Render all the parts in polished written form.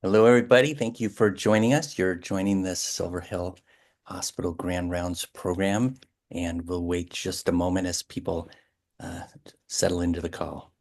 Hello, everybody. Thank you for joining us. You're joining the Silver Hill Hospital Grand Rounds program, and we'll wait just a moment as people uh, settle into the call.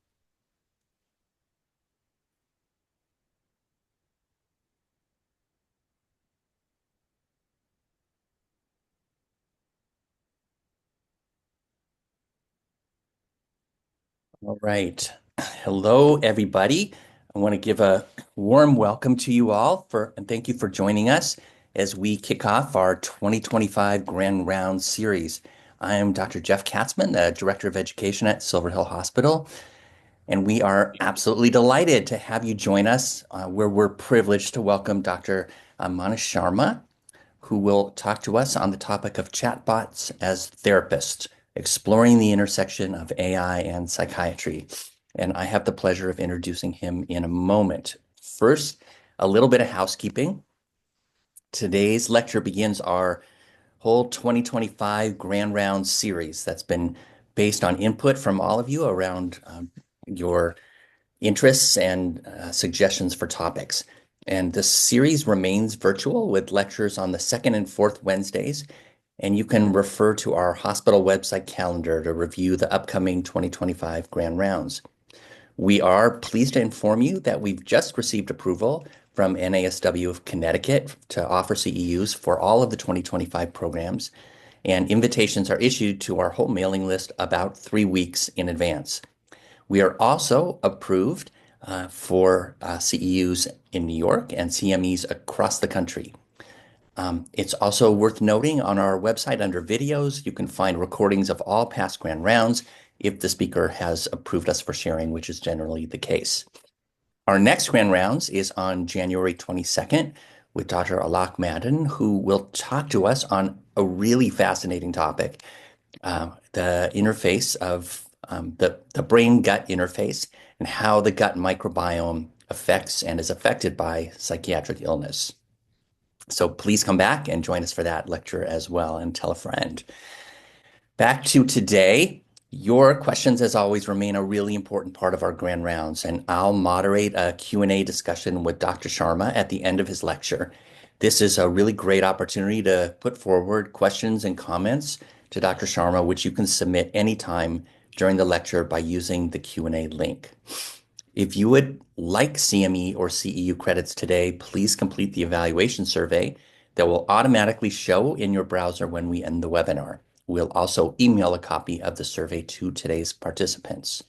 All right. Hello, everybody. I want to give a warm welcome to you all and thank you for joining us as we kick off our 2025 Grand Rounds series. I am Dr. Jeff Katzman, the Director of Education at Silver Hill Hospital. And we are absolutely delighted to have you join us, where we're privileged to welcome Dr. Manish Sharma, who will talk to us on the topic of chatbots as therapists, exploring the intersection of AI and psychiatry. And I have the pleasure of introducing him in a moment. First, a little bit of housekeeping. Today's lecture begins our whole 2025 Grand Round series that's been based on input from all of you around your interests and suggestions for topics. And the series remains virtual with lectures on the second and fourth Wednesdays. And you can refer to our hospital website calendar to review the upcoming 2025 Grand Rounds. We are pleased to inform you that we've just received approval from NASW of Connecticut to offer CEUs for all of the 2025 programs, and invitations are issued to our whole mailing list about 3 weeks in advance. We are also approved for CEUs in New York and CMEs across the country. It's also worth noting on our website under videos, you can find recordings of all past Grand Rounds if the speaker has approved us for sharing, which is generally the case. Our next Grand Rounds is on January 22nd with Dr. Alok Madden, who will talk to us on a really fascinating topic, the interface of the brain-gut interface and how the gut microbiome affects and is affected by psychiatric illness. So please come back and join us for that lecture as well and tell a friend. Back to today. Your questions, as always, remain a really important part of our Grand Rounds, and I'll moderate a Q&A discussion with Dr. Sharma at the end of his lecture. This is a really great opportunity to put forward questions and comments to Dr. Sharma, which you can submit anytime during the lecture by using the Q&A link. If you would like CME or CEU credits today, please complete the evaluation survey that will automatically show in your browser when we end the webinar. We'll also email a copy of the survey to today's participants.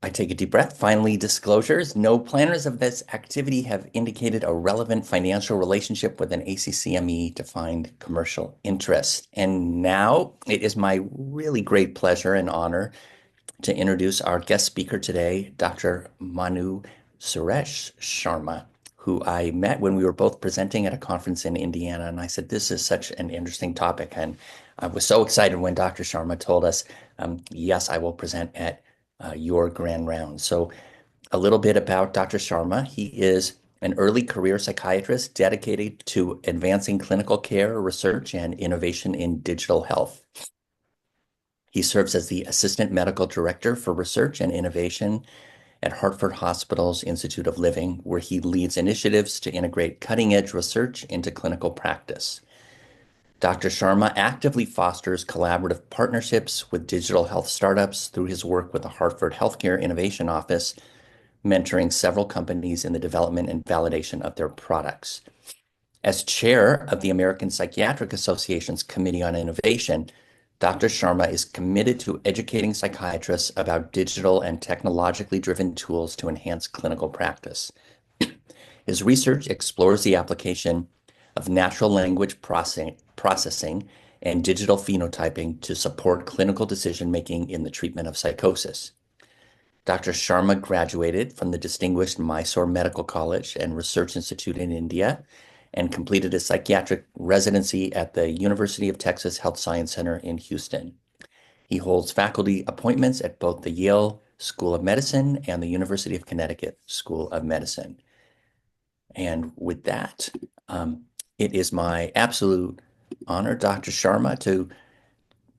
I take a deep breath. Finally, disclosures. No planners of this activity have indicated a relevant financial relationship with an ACCME defined commercial interest. And now it is my really great pleasure and honor to introduce our guest speaker today, Dr. Manu Suresh Sharma, who I met when we were both presenting at a conference in Indiana. And I said, this is such an interesting topic. And I was so excited when Dr. Sharma told us, yes, I will present at your Grand Round. So a little bit about Dr. Sharma. He is an early career psychiatrist dedicated to advancing clinical care, research, and innovation in digital health. He serves as the Assistant Medical Director for Research and Innovation at Hartford Hospital's Institute of Living, where he leads initiatives to integrate cutting-edge research into clinical practice. Dr. Sharma actively fosters collaborative partnerships with digital health startups through his work with the Hartford Healthcare Innovation Office, mentoring several companies in the development and validation of their products. As chair of the American Psychiatric Association's Committee on Innovation, Dr. Sharma is committed to educating psychiatrists about digital and technologically driven tools to enhance clinical practice. His research explores the application of natural language processing and digital phenotyping to support clinical decision-making in the treatment of psychosis. Dr. Sharma graduated from the distinguished Mysore Medical College and Research Institute in India and completed a psychiatric residency at the University of Texas Health Science Center in Houston. He holds faculty appointments at both the Yale School of Medicine and the University of Connecticut School of Medicine. And with that, it is my absolute honor, Dr. Sharma, to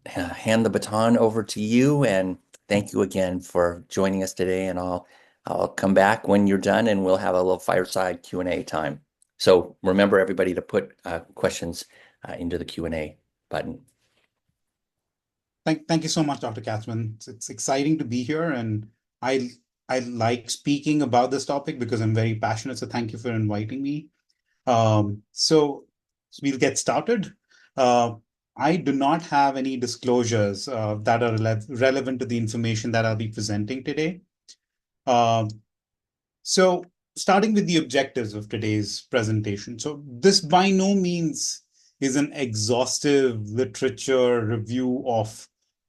hand the baton over to you. And thank you again for joining us today. And I'll I'll come back when you're done and we'll have a little fireside Q&A time. So remember everybody to put questions into the Q&A button. Thank you so much, Dr. Kathman. It's exciting to be here, and I I like speaking about this topic because I'm very passionate. So thank you for inviting me. So we'll get started. Uh, I do not have any disclosures that are relevant to the information that I'll be presenting today. Um, so, starting with the objectives of today's presentation. So, this by no means is an exhaustive literature review of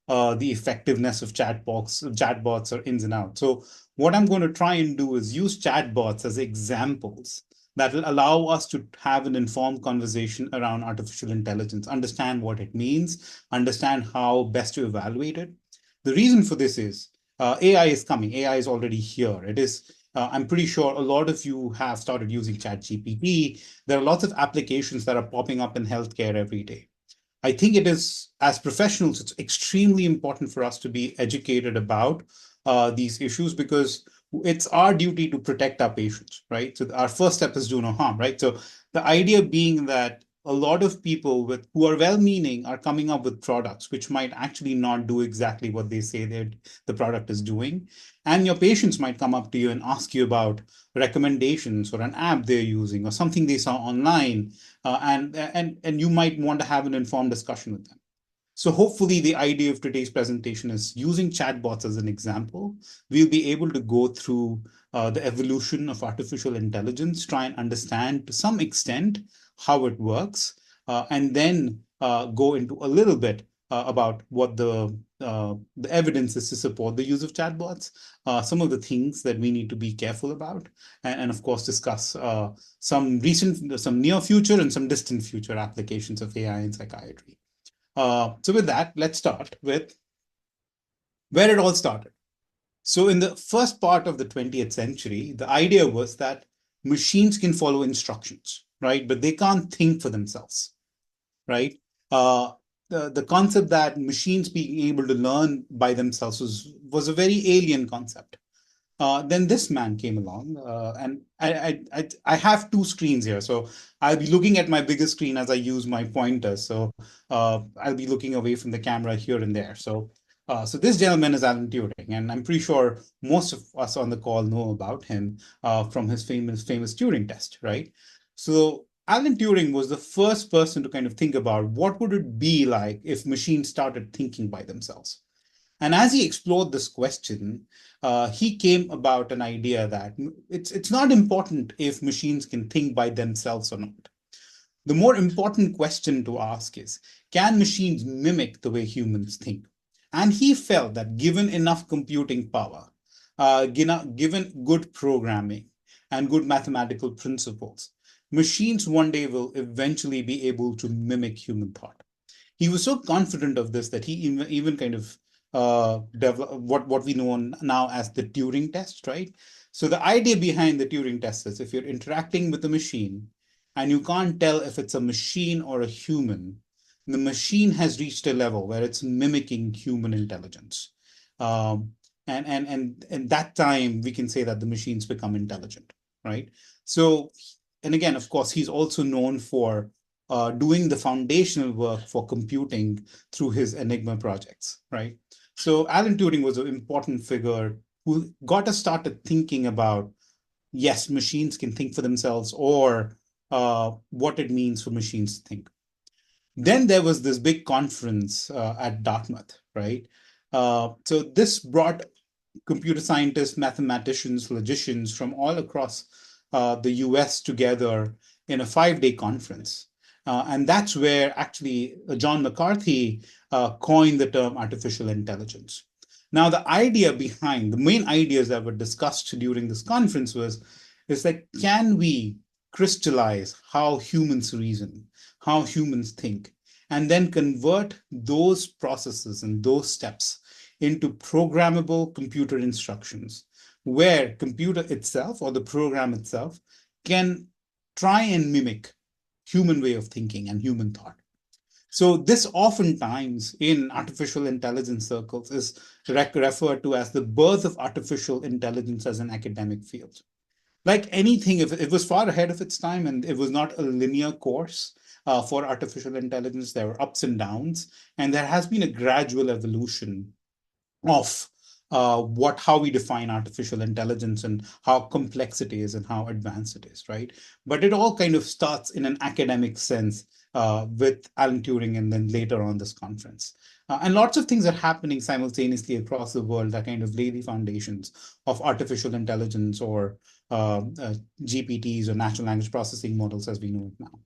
the effectiveness of chatbots or ins and outs. So, what I'm going to try and do is use chatbots as examples that will allow us to have an informed conversation around artificial intelligence, understand what it means, understand how best to evaluate it. The reason for this is AI is coming. AI is already here. I'm pretty sure a lot of you have started using ChatGPT. There are lots of applications that are popping up in healthcare every day. I think it is, as professionals, it's extremely important for us to be educated about these issues because it's our duty to protect our patients, right? So our first step is do no harm, right? So the idea being that a lot of people who are well-meaning are coming up with products which might actually not do exactly what they say that the product is doing. And your patients might come up to you and ask you about recommendations or an app they're using or something they saw online, and you might want to have an informed discussion with them. So hopefully the idea of today's presentation is using chatbots as an example. We'll be able to go through the evolution of artificial intelligence, try and understand to some extent how it works, and then go into a little bit about what the evidence is to support the use of chatbots, some of the things that we need to be careful about, and of course discuss some near future and some distant future applications of AI in psychiatry. So with that, let's start with where it all started. So in the first part of the 20th century, the idea was that machines can follow instructions, right? But they can't think for themselves, right? Uh, the concept that machines being able to learn by themselves was a very alien concept. Then this man came along, and I have two screens here, so I'll be looking at my bigger screen as I use my pointer. So I'll be looking away from the camera here and there. So this gentleman is Alan Turing, and I'm pretty sure most of us on the call know about him from his famous Turing test, right? So Alan Turing was the first person to kind of think about what would it be like if machines started thinking by themselves. And as he explored this question, he came about an idea that it's not important if machines can think by themselves or not. The more important question to ask is, can machines mimic the way humans think? And he felt that given enough computing power, given good programming and good mathematical principles, machines one day will eventually be able to mimic human thought. He was so confident of this that he even kind of developed what we know now as the Turing test, right? So the idea behind the Turing test is if you're interacting with a machine and you can't tell if it's a machine or a human, the machine has reached a level where it's mimicking human intelligence. Um, and that time we can say that the machines become intelligent, right? So, and again, of course, he's also known for doing the foundational work for computing through his Enigma projects, right? So Alan Turing was an important figure who got us started thinking about, yes, machines can think for themselves, or what it means for machines to think. Then there was this big conference at Dartmouth, right? So this brought computer scientists, mathematicians, logicians from all across the US together in a 5-day conference. And that's where actually John McCarthy coined the term artificial intelligence. Now, the main ideas that were discussed during this conference is like, can we crystallize how humans reason, how humans think, and then convert those processes and those steps into programmable computer instructions where computer itself or the program itself can try and mimic human way of thinking and human thought. So this oftentimes in artificial intelligence circles is referred to as the birth of artificial intelligence as an academic field. Like anything, if it was far ahead of its time and it was not a linear course for artificial intelligence, there were ups and downs, and there has been a gradual evolution of what how we define artificial intelligence and how complex it is and how advanced it is, right? But it all kind of starts in an academic sense with Alan Turing and then later on this conference. And lots of things are happening simultaneously across the world that kind of lay the foundations of artificial intelligence or GPTs or natural language processing models as we know it now.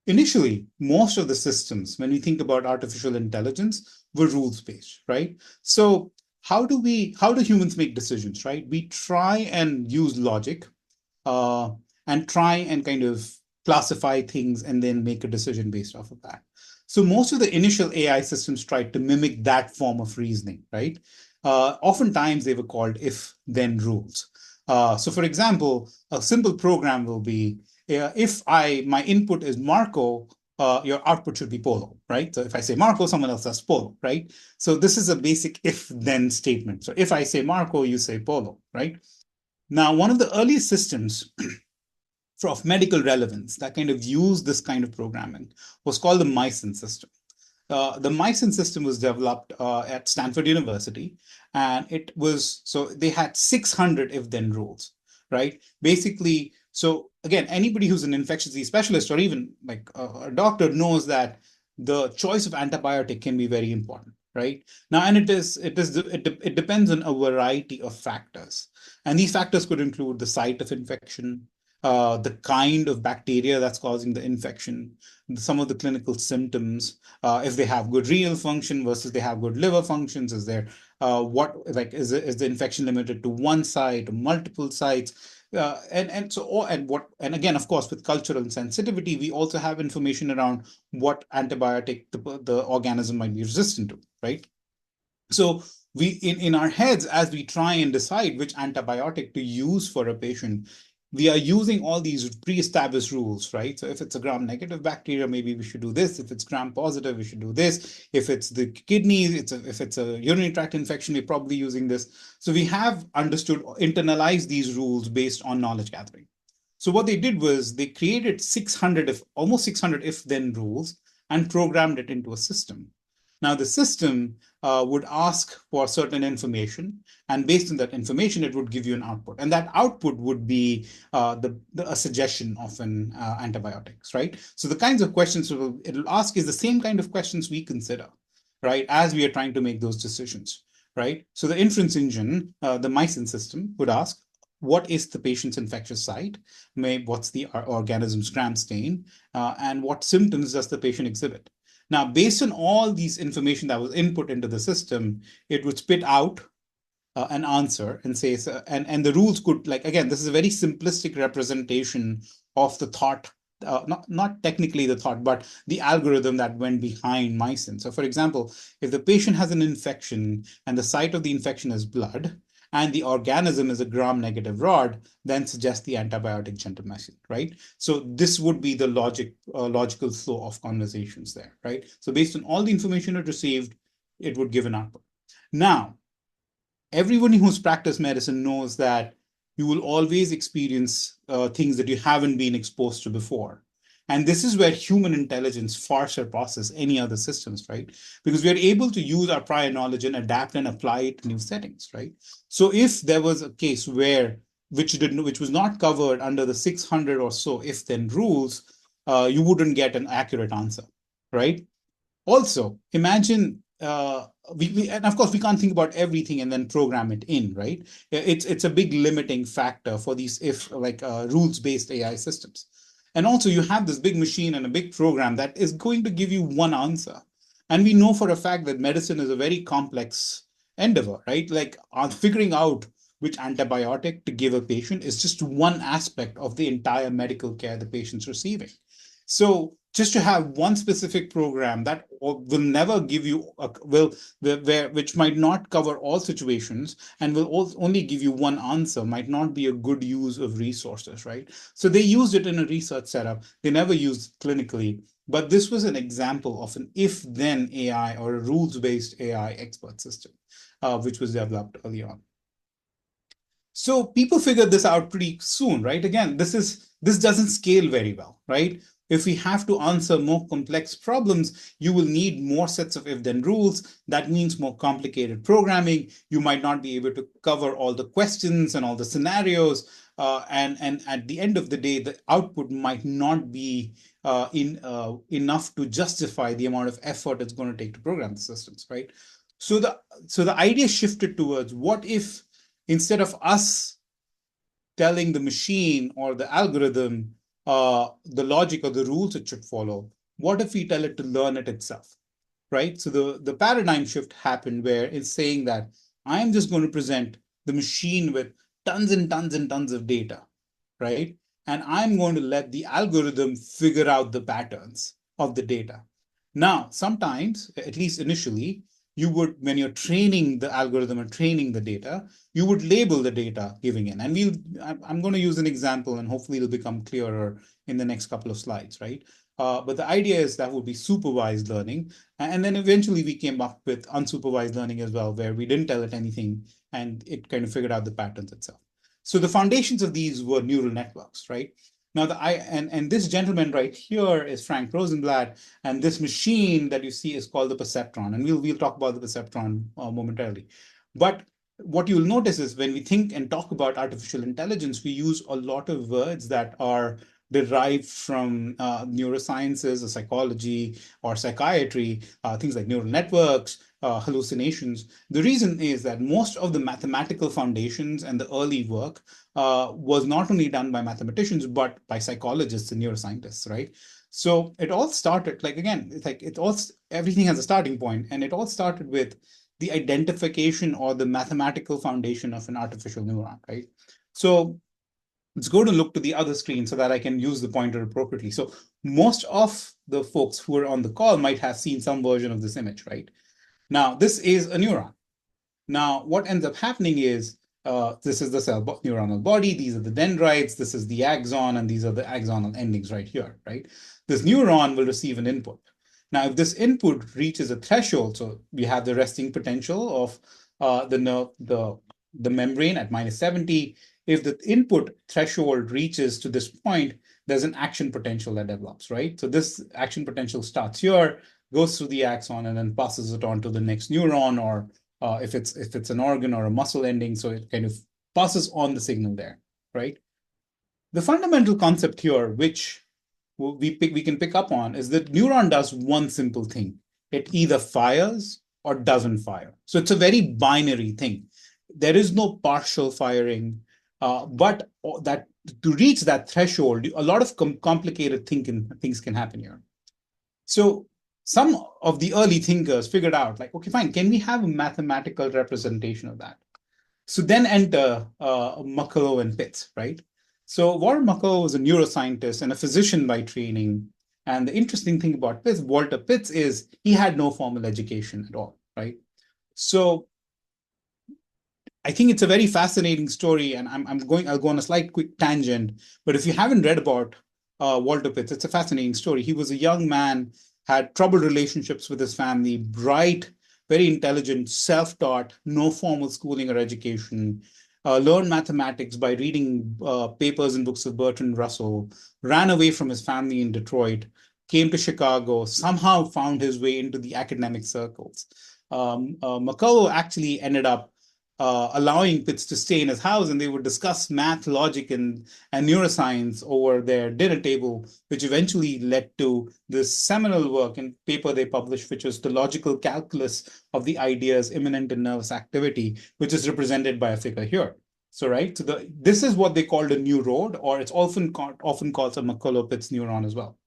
Initially, most of the systems, when we think about artificial intelligence, were rules-based, right? So how do humans make decisions, right? We try and use logic uh, and try and kind of classify things and then make a decision based off of that. So most of the initial AI systems tried to mimic that form of reasoning, right? Oftentimes they were called if-then rules. So for example, a simple program will be if my input is Marco, your output should be Polo, right? So if I say Marco, someone else does Polo, right? So this is a basic if-then statement. So if I say Marco, you say Polo, right? Now, one of the earliest systems of medical relevance that kind of used this kind of programming was called the Mycin system. The Mycin system was developed at Stanford University, and it was so they had 600 if-then rules, right? Basically, so again, anybody who's an infectious disease specialist or even like a doctor knows that the choice of antibiotic can be very important, right? Now, and it depends on a variety of factors, and these factors could include the site of infection, the kind of bacteria that's causing the infection, some of the clinical symptoms, if they have good renal function versus they have good liver functions, is there what like is the infection limited to one site or multiple sites? And again, of course, with cultural sensitivity, we also have information around what antibiotic the organism might be resistant to, right? So we in our heads, as we try and decide which antibiotic to use for a patient, we are using all these pre-established rules, right? So if it's a gram-negative bacteria, maybe we should do this. If it's gram-positive, we should do this. If it's the kidney, if it's a urinary tract infection, we're probably using this. So we have understood, internalized these rules based on knowledge gathering. So what they did was they created 600 if almost 600 if-then rules and programmed it into a system. Now the system would ask for certain information, and based on that information, it would give you an output, and that output would be a suggestion of an antibiotics, right? So the kinds of questions it'll ask is the same kind of questions we consider, right, as we are trying to make those decisions, right? So the inference engine, the Mycin system, would ask, what is the patient's infectious site? What's the organism's gram stain? And what symptoms does the patient exhibit? Now, based on all these information that was input into the system, it would spit out an answer and say, and the rules could, like, again, this is a very simplistic representation of the thought, not technically the thought, but the algorithm that went behind Mycin. So for example, if the patient has an infection and the site of the infection is blood, and the organism is a gram-negative rod, then suggest the antibiotic gentamicin, right? So this would be the logical flow of conversations there, right? So based on all the information it received, it would give an output. Now, everyone who's practiced medicine knows that you will always experience things that you haven't been exposed to before. And this is where human intelligence far surpasses any other systems, right? Because we are able to use our prior knowledge and adapt and apply it to new settings, right? So if there was a case where which was not covered under the 600 or so if-then rules, you wouldn't get an accurate answer, right? Also, imagine and of course we can't think about everything and then program it in, right? It's a big limiting factor for these if like rules-based AI systems. And also you have this big machine and a big program that is going to give you one answer. And we know for a fact that medicine is a very complex endeavor, right? Like figuring out which antibiotic to give a patient is just one aspect of the entire medical care the patient's receiving. So just to have one specific program that will never give you which might not cover all situations and will only give you one answer might not be a good use of resources, right? So they used it in a research setup. They never used clinically. But this was an example of an if-then AI or a rules-based AI expert system, which was developed early on. So people figured this out pretty soon, right? Again, this doesn't scale very well, right? If we have to answer more complex problems, you will need more sets of if-then rules. That means more complicated programming. You might not be able to cover all the questions and all the scenarios. And at the end of the day, the output might not be enough to justify the amount of effort it's going to take to program the systems, right? So the idea shifted towards, what if instead of us telling the machine or the algorithm the logic or the rules it should follow, what if we tell it to learn it itself, right? So the paradigm shift happened where it's saying that I'm just going to present the machine with tons and tons and tons of data, right? And I'm going to let the algorithm figure out the patterns of the data. Now, sometimes, at least initially, you would, when you're training the algorithm or training the data, you would label the data giving in. And I'm going to use an example and hopefully it'll become clearer in the next couple of slides, right? But the idea is that would be supervised learning. And then eventually we came up with unsupervised learning as well, where we didn't tell it anything and it kind of figured out the patterns itself. So the foundations of these were neural networks, right? Now, and this gentleman right here is Frank Rosenblatt, and this machine that you see is called the perceptron, and we'll talk about the perceptron momentarily. But what you'll notice is when we think and talk about artificial intelligence, we use a lot of words that are derived from neurosciences or psychology or psychiatry, things like neural networks, hallucinations. The reason is that most of the mathematical foundations and the early work was not only done by mathematicians, but by psychologists and neuroscientists, right? So it all started, like, again, it's like everything has a starting point, and it all started with the identification or the mathematical foundation of an artificial neuron, right? So let's go to look to the other screen so that I can use the pointer appropriately. So most of the folks who are on the call might have seen some version of this image, right? Now, this is a neuron. Now, what ends up happening is this is the cell neuronal body, these are the dendrites, this is the axon, and these are the axonal endings right here, right? This neuron will receive an input. Now, if this input reaches a threshold, so we have the resting potential of the membrane at -70. If the input threshold reaches to this point, there's an action potential that develops, right? So this action potential starts here, goes through the axon, and then passes it on to the next neuron, or if it's an organ or a muscle ending, so it kind of passes on the signal there, right? The fundamental concept here, which we can pick up on, is that neuron does one simple thing. It either fires or doesn't fire. So it's a very binary thing. There is no partial firing, but that to reach that threshold, a lot of complicated things can happen here. So some of the early thinkers figured out, like, okay, fine, can we have a mathematical representation of that? So then enter McCullough and Pitts, right? So Warren McCullough was a neuroscientist and a physician by training. And the interesting thing about Pitts, Walter Pitts, is he had no formal education at all, right? So I think it's a very fascinating story, and I'll go on a slight quick tangent. But if you haven't read about Walter Pitts, it's a fascinating story. He was a young man, had troubled relationships with his family, bright, very intelligent, self-taught, no formal schooling or education, learned mathematics by reading papers and books of Bertrand Russell, ran away from his family in Detroit, came to Chicago, somehow found his way into the academic circles. McCullough actually ended up allowing Pitts to stay in his house, and they would discuss math, logic, and neuroscience over their dinner table, which eventually led to this seminal work and paper they published, which was the logical calculus of the ideas immanent in nervous activity, which is represented by a figure here. So, right, so this is what they called a new road, or it's often called a McCullough-Pitts neuron as well.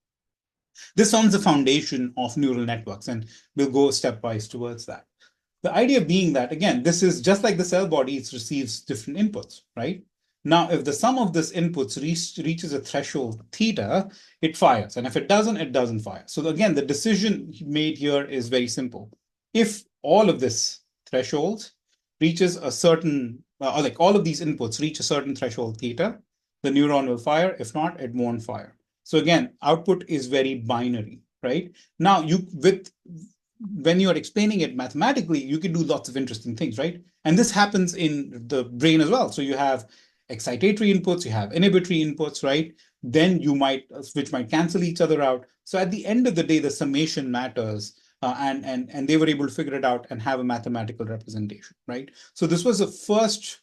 This forms the foundation of neural networks, and we'll go stepwise towards that. The idea being that, again, this is just like the cell body, it receives different inputs, right? Now, if the sum of these inputs reaches a threshold theta, it fires. And if it doesn't fire. So again, the decision made here is very simple. If all of this threshold reaches a certain, or like all of these inputs reach a certain threshold theta, the neuron will fire. If not, it won't fire. So again, output is very binary. right? Now, when you're explaining it mathematically, you can do lots of interesting things, right? And this happens in the brain as well. So you have excitatory inputs, you have inhibitory inputs, right? Then which might cancel each other out. So at the end of the day, the summation matters, and they were able to figure it out and have a mathematical representation, right? So this was the first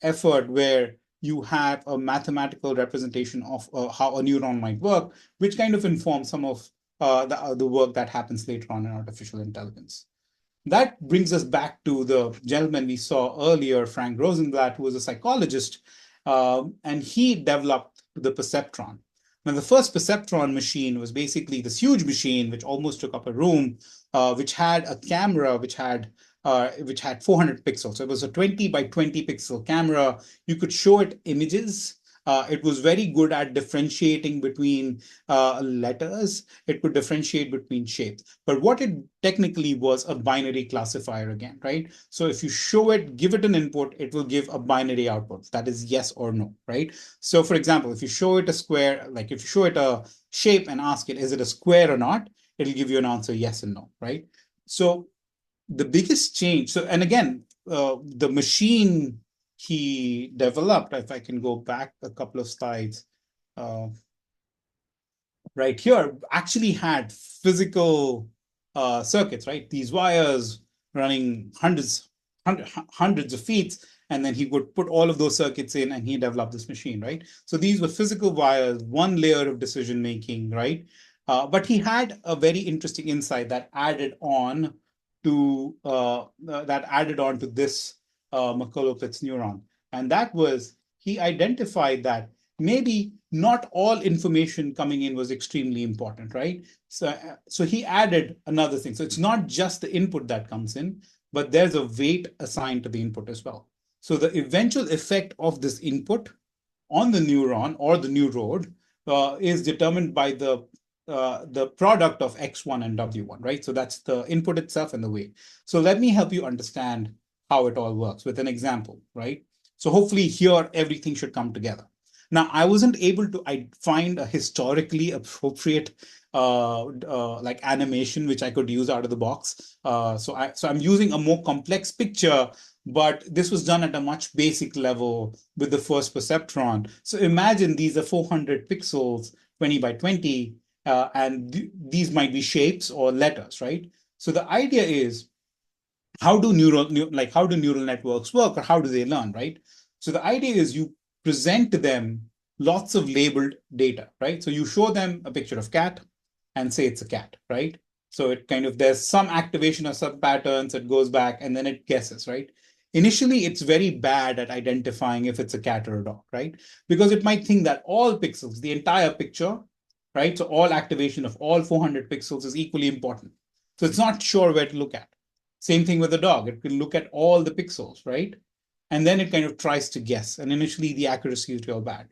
effort where you have a mathematical representation of how a neuron might work, which kind of informs some of the work that happens later on in artificial intelligence. That brings us back to the gentleman we saw earlier, Frank Rosenblatt, who was a psychologist, and he developed the perceptron. Now, the first perceptron machine was basically this huge machine which almost took up a room, which had a camera which had 400 pixels. So it was a 20 by 20 pixel camera. You could show it images. It was very good at differentiating between letters. It could differentiate between shapes. But what it technically was a binary classifier again, right? So if you show it, give it an input, it will give a binary output. That is yes or no, right? So for example, if you show it a square, like if you show it a shape and ask it, is it a square or not? It'll give you an answer yes and no, right? So the biggest change, so, and again, the machine he developed, if I can go back a couple of slides, uh, right here, actually had physical circuits, right? These wires running hundreds of feet, and then he would put all of those circuits in and he developed this machine, right? So these were physical wires, one layer of decision making, right? But he had a very interesting insight that added on to this McCullough-Pitts neuron, and that was he identified that maybe not all information coming in was extremely important, right? So he added another thing. So it's not just the input that comes in, but there's a weight assigned to the input as well. So the eventual effect of this input on the neuron or the neuron is determined by the product of X1 and W1, right? So that's the input itself and the weight. So let me help you understand how it all works with an example, right? So hopefully here everything should come together. Now, I wasn't able to find a historically appropriate like animation which I could use out of the box. So I'm using a more complex picture, but this was done at a much basic level with the first perceptron. So imagine these are 400 pixels, 20 by 20, and these might be shapes or letters, right? So the idea is how do neural networks work, or how do they learn, right? So the idea is you present to them lots of labeled data, right? So you show them a picture of cat and say it's a cat, right? So it kind of, there's some activation of some patterns, it goes back and then it guesses, right? Initially, it's very bad at identifying if it's a cat or a dog, right? Because it might think that all pixels, the entire picture, right? So all activation of all 400 pixels is equally important. So it's not sure where to look at. Same thing with the dog. It can look at all the pixels, right? And then it kind of tries to guess. And initially, the accuracy is real bad.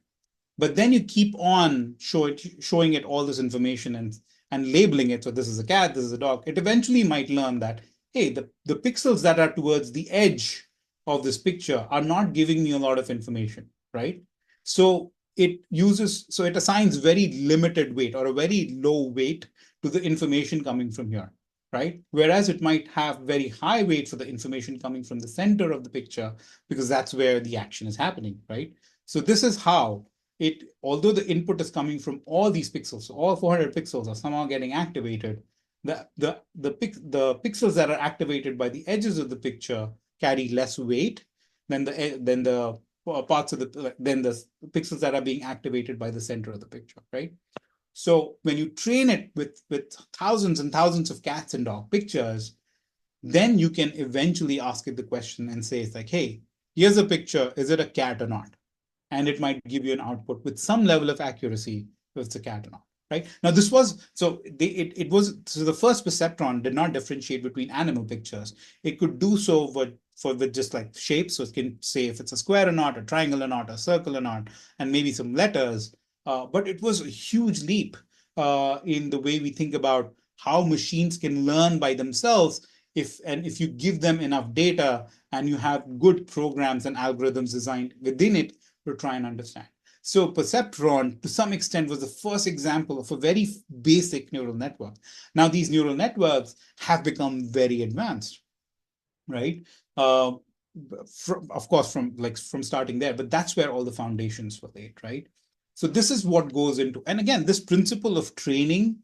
But then you keep on showing it all this information and labeling it. So this is a cat, this is a dog. It eventually might learn that, hey, the pixels that are towards the edge of this picture are not giving me a lot of information, right? So it assigns very limited weight or a very low weight to the information coming from here, right? Whereas it might have very high weight for the information coming from the center of the picture, because that's where the action is happening, right? So this is how although the input is coming from all these pixels, so all 400 pixels are somehow getting activated, the pixels that are activated by the edges of the picture carry less weight than the parts of the pixels that are being activated by the center of the picture, right? So when you train it with thousands and thousands of cats and dog pictures, then you can eventually ask it the question and say, it's like, hey, here's a picture, is it a cat or not? And it might give you an output with some level of accuracy if it's a cat or not, right? Now, this was, so the first perceptron did not differentiate between animal pictures. It could do so with just like shapes. So it can say if it's a square or not, a triangle or not, a circle or not, and maybe some letters. But it was a huge leap in the way we think about how machines can learn by themselves if you give them enough data and you have good programs and algorithms designed within it to try and understand. So perceptron, to some extent, was the first example of a very basic neural network. Now, these neural networks have become very advanced, right? Uh, of course, from starting there, but that's where all the foundations were laid, right? So this is what goes into, and again, this principle of training.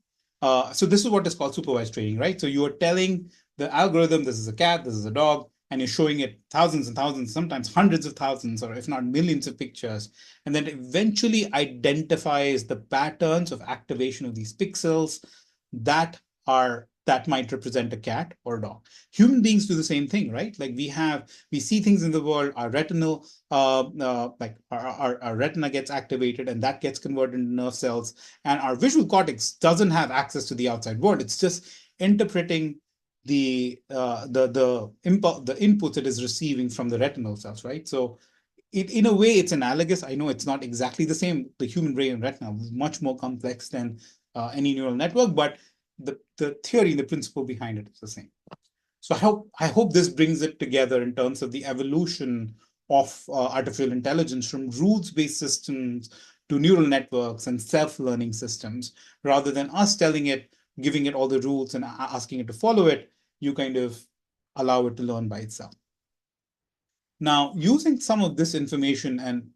So this is what is called supervised training, right? So you are telling the algorithm, this is a cat, this is a dog, and you're showing it thousands and thousands, sometimes hundreds of thousands, or if not millions of pictures, and then eventually identifies the patterns of activation of these pixels that might represent a cat or a dog. Human beings do the same thing, right? Like we see things in the world, our retinal, like our retina gets activated and that gets converted into nerve cells. And our visual cortex doesn't have access to the outside world. It's just interpreting the inputs it is receiving from the retinal cells, right? So in a way, it's analogous. I know it's not exactly the same. The human brain and retina is much more complex than any neural network, but the theory, the principle behind it is the same. So I hope this brings it together in terms of the evolution of artificial intelligence from rules-based systems to neural networks and self-learning systems, rather than us telling it, giving it all the rules and asking it to follow it. You kind of allow it to learn by itself. Now, using some of this information, and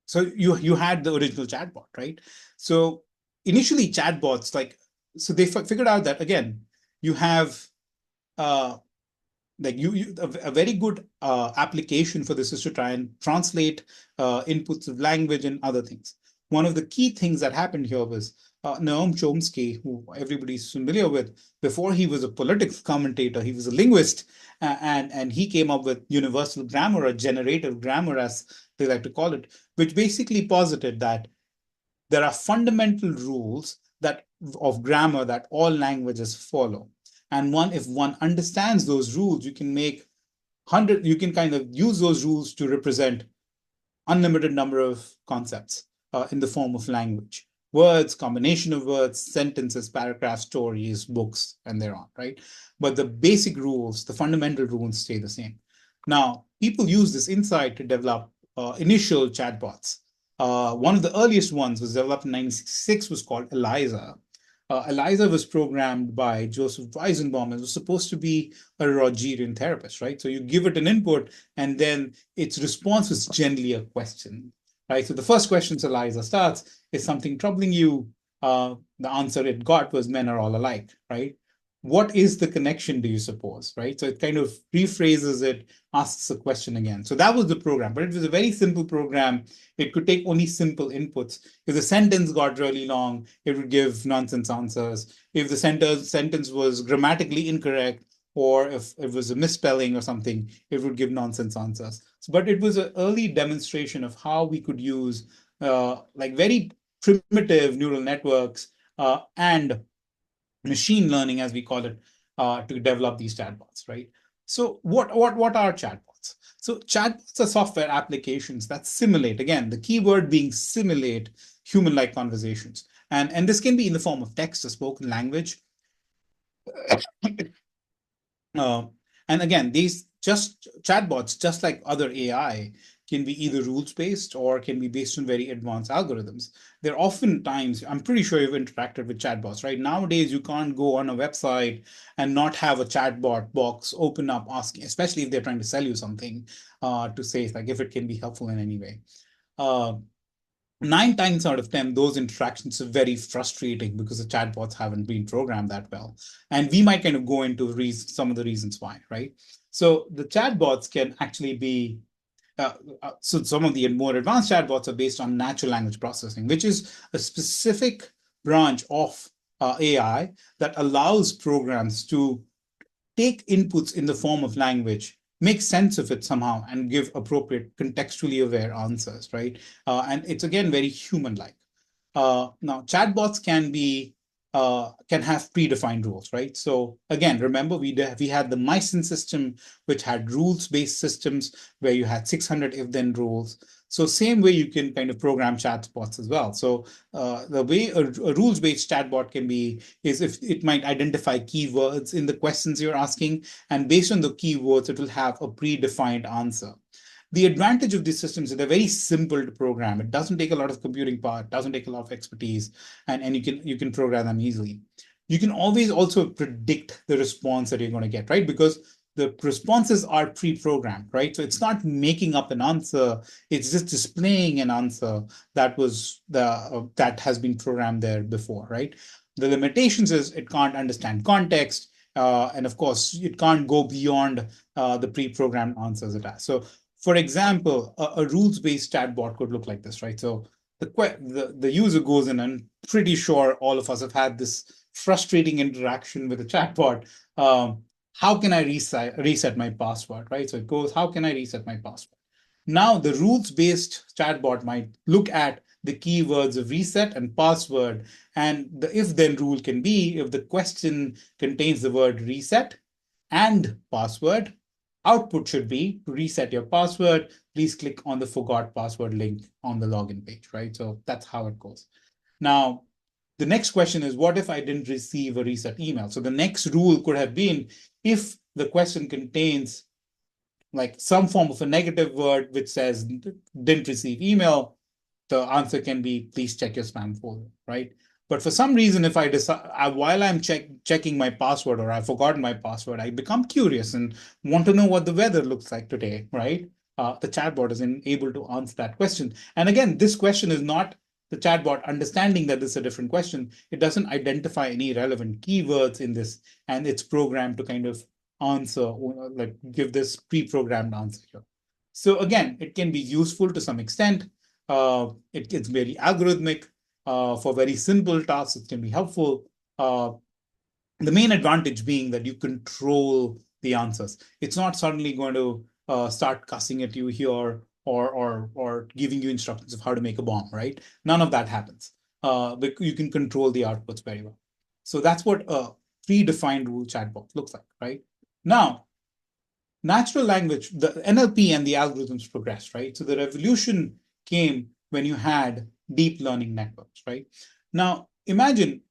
so you had the original chatbot, right? So initially chatbots, so they figured out that, again, you have uh, a very good application for this is to try and translate inputs of language and other things. One of the key things that happened here was Noam Chomsky, who everybody's familiar with. Before he was a politics commentator, he was a linguist, and he came up with universal grammar, or generative grammar, as they like to call it, which basically posited that there are fundamental rules that of grammar that all languages follow. And if one understands those rules, you can kind of use those rules to represent unlimited number of concepts in the form of language. Words, combination of words, sentences, paragraphs, stories, books, and thereon, right? But the basic rules, the fundamental rules stay the same. Now, people use this insight to develop initial chatbots. One of the earliest ones was developed in 1966, was called ELIZA. ELIZA was programmed by Joseph Weizenbaum and was supposed to be a Rogerian therapist, right? So you give it an input, and then its response was generally a question, right? So the first question ELIZA starts is something troubling you. The answer it got was men are all alike, right? What is the connection, do you suppose, right? So it kind of rephrases it, asks a question again. So that was the program, but it was a very simple program. It could take only simple inputs. If the sentence got really long, it would give nonsense answers. If the sentence was grammatically incorrect, or if it was a misspelling or something, it would give nonsense answers. But it was an early demonstration of how we could use like very primitive neural networks and machine learning, as we call it, to develop these chatbots, right? So what are chatbots? So chatbots are software applications that simulate, again, the keyword being simulate, human-like conversations. And this can be in the form of text or spoken language. Uh, and again, these just chatbots, just like other AI, can be either rules-based or can be based on very advanced algorithms. They're oftentimes, I'm pretty sure you've interacted with chatbots, right? Nowadays, you can't go on a website and not have a chatbot box open up asking, especially if they're trying to sell you something, to say like if it can be helpful in any way. 9 times out of 10, those interactions are very frustrating because the chatbots haven't been programmed that well. And we might kind of go into some of the reasons why, right? So the chatbots can actually be, so some of the more advanced chatbots are based on natural language processing, which is a specific branch of AI that allows programs to take inputs in the form of language, make sense of it somehow, and give appropriate contextually aware answers, right? And it's again very human-like. Now, chatbots can have predefined rules, right? So again, remember we had the Mycin system, which had rules-based systems where you had 600 if-then rules. So same way you can kind of program chatbots as well. So the way a rules-based chatbot can be is if it might identify keywords in the questions you're asking, and based on the keywords, it will have a predefined answer. The advantage of these systems is they're very simple to program. It doesn't take a lot of computing power, it doesn't take a lot of expertise, and you can program them easily. You can always also predict the response that you're going to get, right? Because the responses are pre-programmed, right? So it's not making up an answer, it's just displaying an answer that has been programmed there before, right? The limitations is it can't understand context, and of course, it can't go beyond the pre-programmed answers it has. So, for example, a rules-based chatbot could look like this, right? So the user goes in, and pretty sure all of us have had this frustrating interaction with a chatbot. How can I reset my password, right? So it goes, how can I reset my password? Now, the rules-based chatbot might look at the keywords of reset and password, and the if-then rule can be if the question contains the word reset and password, output should be to reset your password, please click on the forgot password link on the login page, right? So that's how it goes. Now, the next question is, what if I didn't receive a reset email? So the next rule could have been, if the question contains like some form of a negative word which says didn't receive email, the answer can be please check your spam folder, right? But for some reason, if I decide while I'm checking my password or I've forgotten my password, I become curious and want to know what the weather looks like today, right? The chatbot isn't able to answer that question. And again, this question is not the chatbot understanding that this is a different question. It doesn't identify any relevant keywords in this, and it's programmed to kind of answer, like give this pre-programmed answer here. So again, it can be useful to some extent. It's very algorithmic. For very simple tasks, it can be helpful. The main advantage being that you control the answers. It's not suddenly going to start cussing at you here, or giving you instructions of how to make a bomb, right? None of that happens. But you can control the outputs very well. So that's what a predefined rule chatbot looks like, right? Now, natural language, the NLP and the algorithms progressed, right? So the revolution came when you had deep learning networks, right? Now, imagine,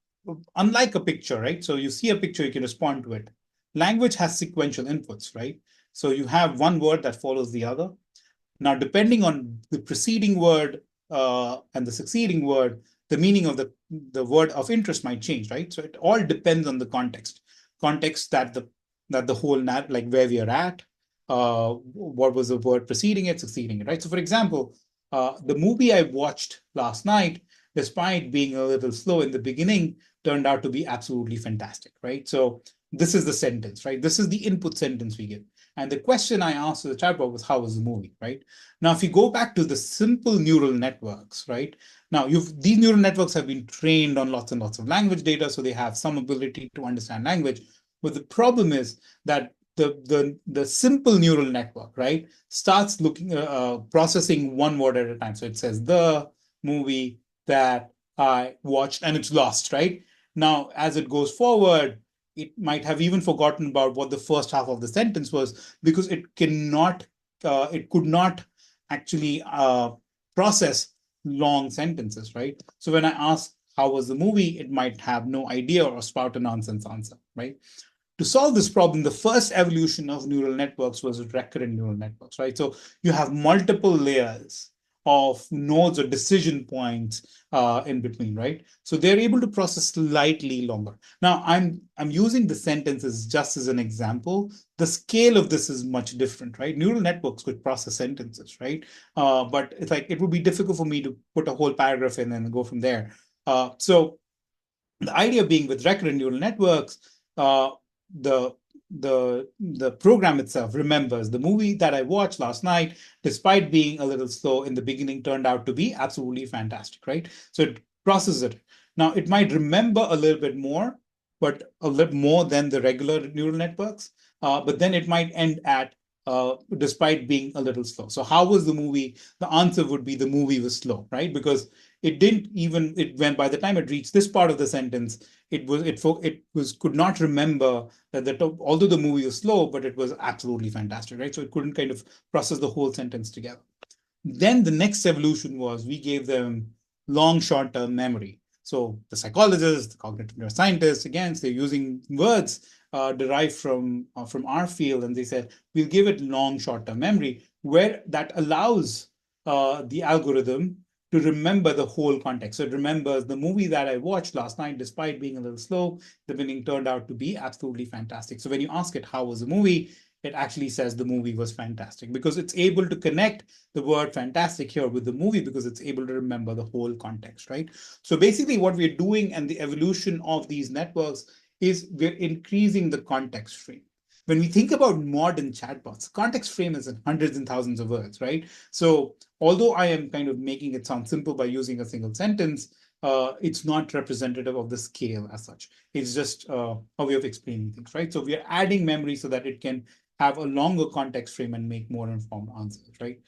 unlike a picture, right? So you see a picture, you can respond to it. Language has sequential inputs, right? So you have one word that follows the other. Now, depending on the preceding word and the succeeding word, the meaning of the word of interest might change, right? So it all depends on the context that the whole like where we are at, what was the word preceding it, succeeding it, right? So, for example, the movie I watched last night, despite being a little slow in the beginning, turned out to be absolutely fantastic, right? So this is the sentence, right? This is the input sentence we give. And the question I asked the chatbot was, how was the movie, right? Now, if you go back to the simple neural networks, right? Now, these neural networks have been trained on lots and lots of language data, so they have some ability to understand language. But the problem is that the simple neural network, right, starts processing one word at a time. So it says the movie that I watched, and it's lost, right? Now, as it goes forward, it might have even forgotten about what the first half of the sentence was, because it could not actually process long sentences, right? So when I ask how was the movie, it might have no idea or spout a nonsense answer, right? To solve this problem, the first evolution of neural networks was recurrent neural networks, right? So you have multiple layers of nodes or decision points in between, right? So they're able to process slightly longer. Now, I'm using the sentences just as an example. The scale of this is much different, right? Neural networks could process sentences, right? But it's like it would be difficult for me to put a whole paragraph in and go from there. So the idea being, with recurrent neural networks, the the program itself remembers the movie that I watched last night, despite being a little slow in the beginning, turned out to be absolutely fantastic, right? So it processes it. Now, it might remember a little bit more, but a little more than the regular neural networks. But then it might end at despite being a little slow. So how was the movie? The answer would be the movie was slow, right? Because it didn't even it when by the time it reached this part of the sentence, it could not remember that although the movie was slow, but it was absolutely fantastic, right? So it couldn't kind of process the whole sentence together. Then the next evolution was we gave them long short-term memory. So the psychologists, the cognitive neuroscientists, again, they're using words derived from our field, and they said we'll give it long short-term memory, where that allows the algorithm to remember the whole context. So it remembers the movie that I watched last night, despite being a little slow, the meaning turned out to be absolutely fantastic. So when you ask it, how was the movie? It actually says the movie was fantastic because it's able to connect the word fantastic here with the movie because it's able to remember the whole context, right? So basically what we're doing and the evolution of these networks is we're increasing the context frame. When we think about modern chatbots, context frame is in hundreds and thousands of words, right? So although I am kind of making it sound simple by using a single sentence, it's not representative of the scale as such. It's just a way of explaining things, right? So we are adding memory so that it can have a longer context frame and make more informed answers, right?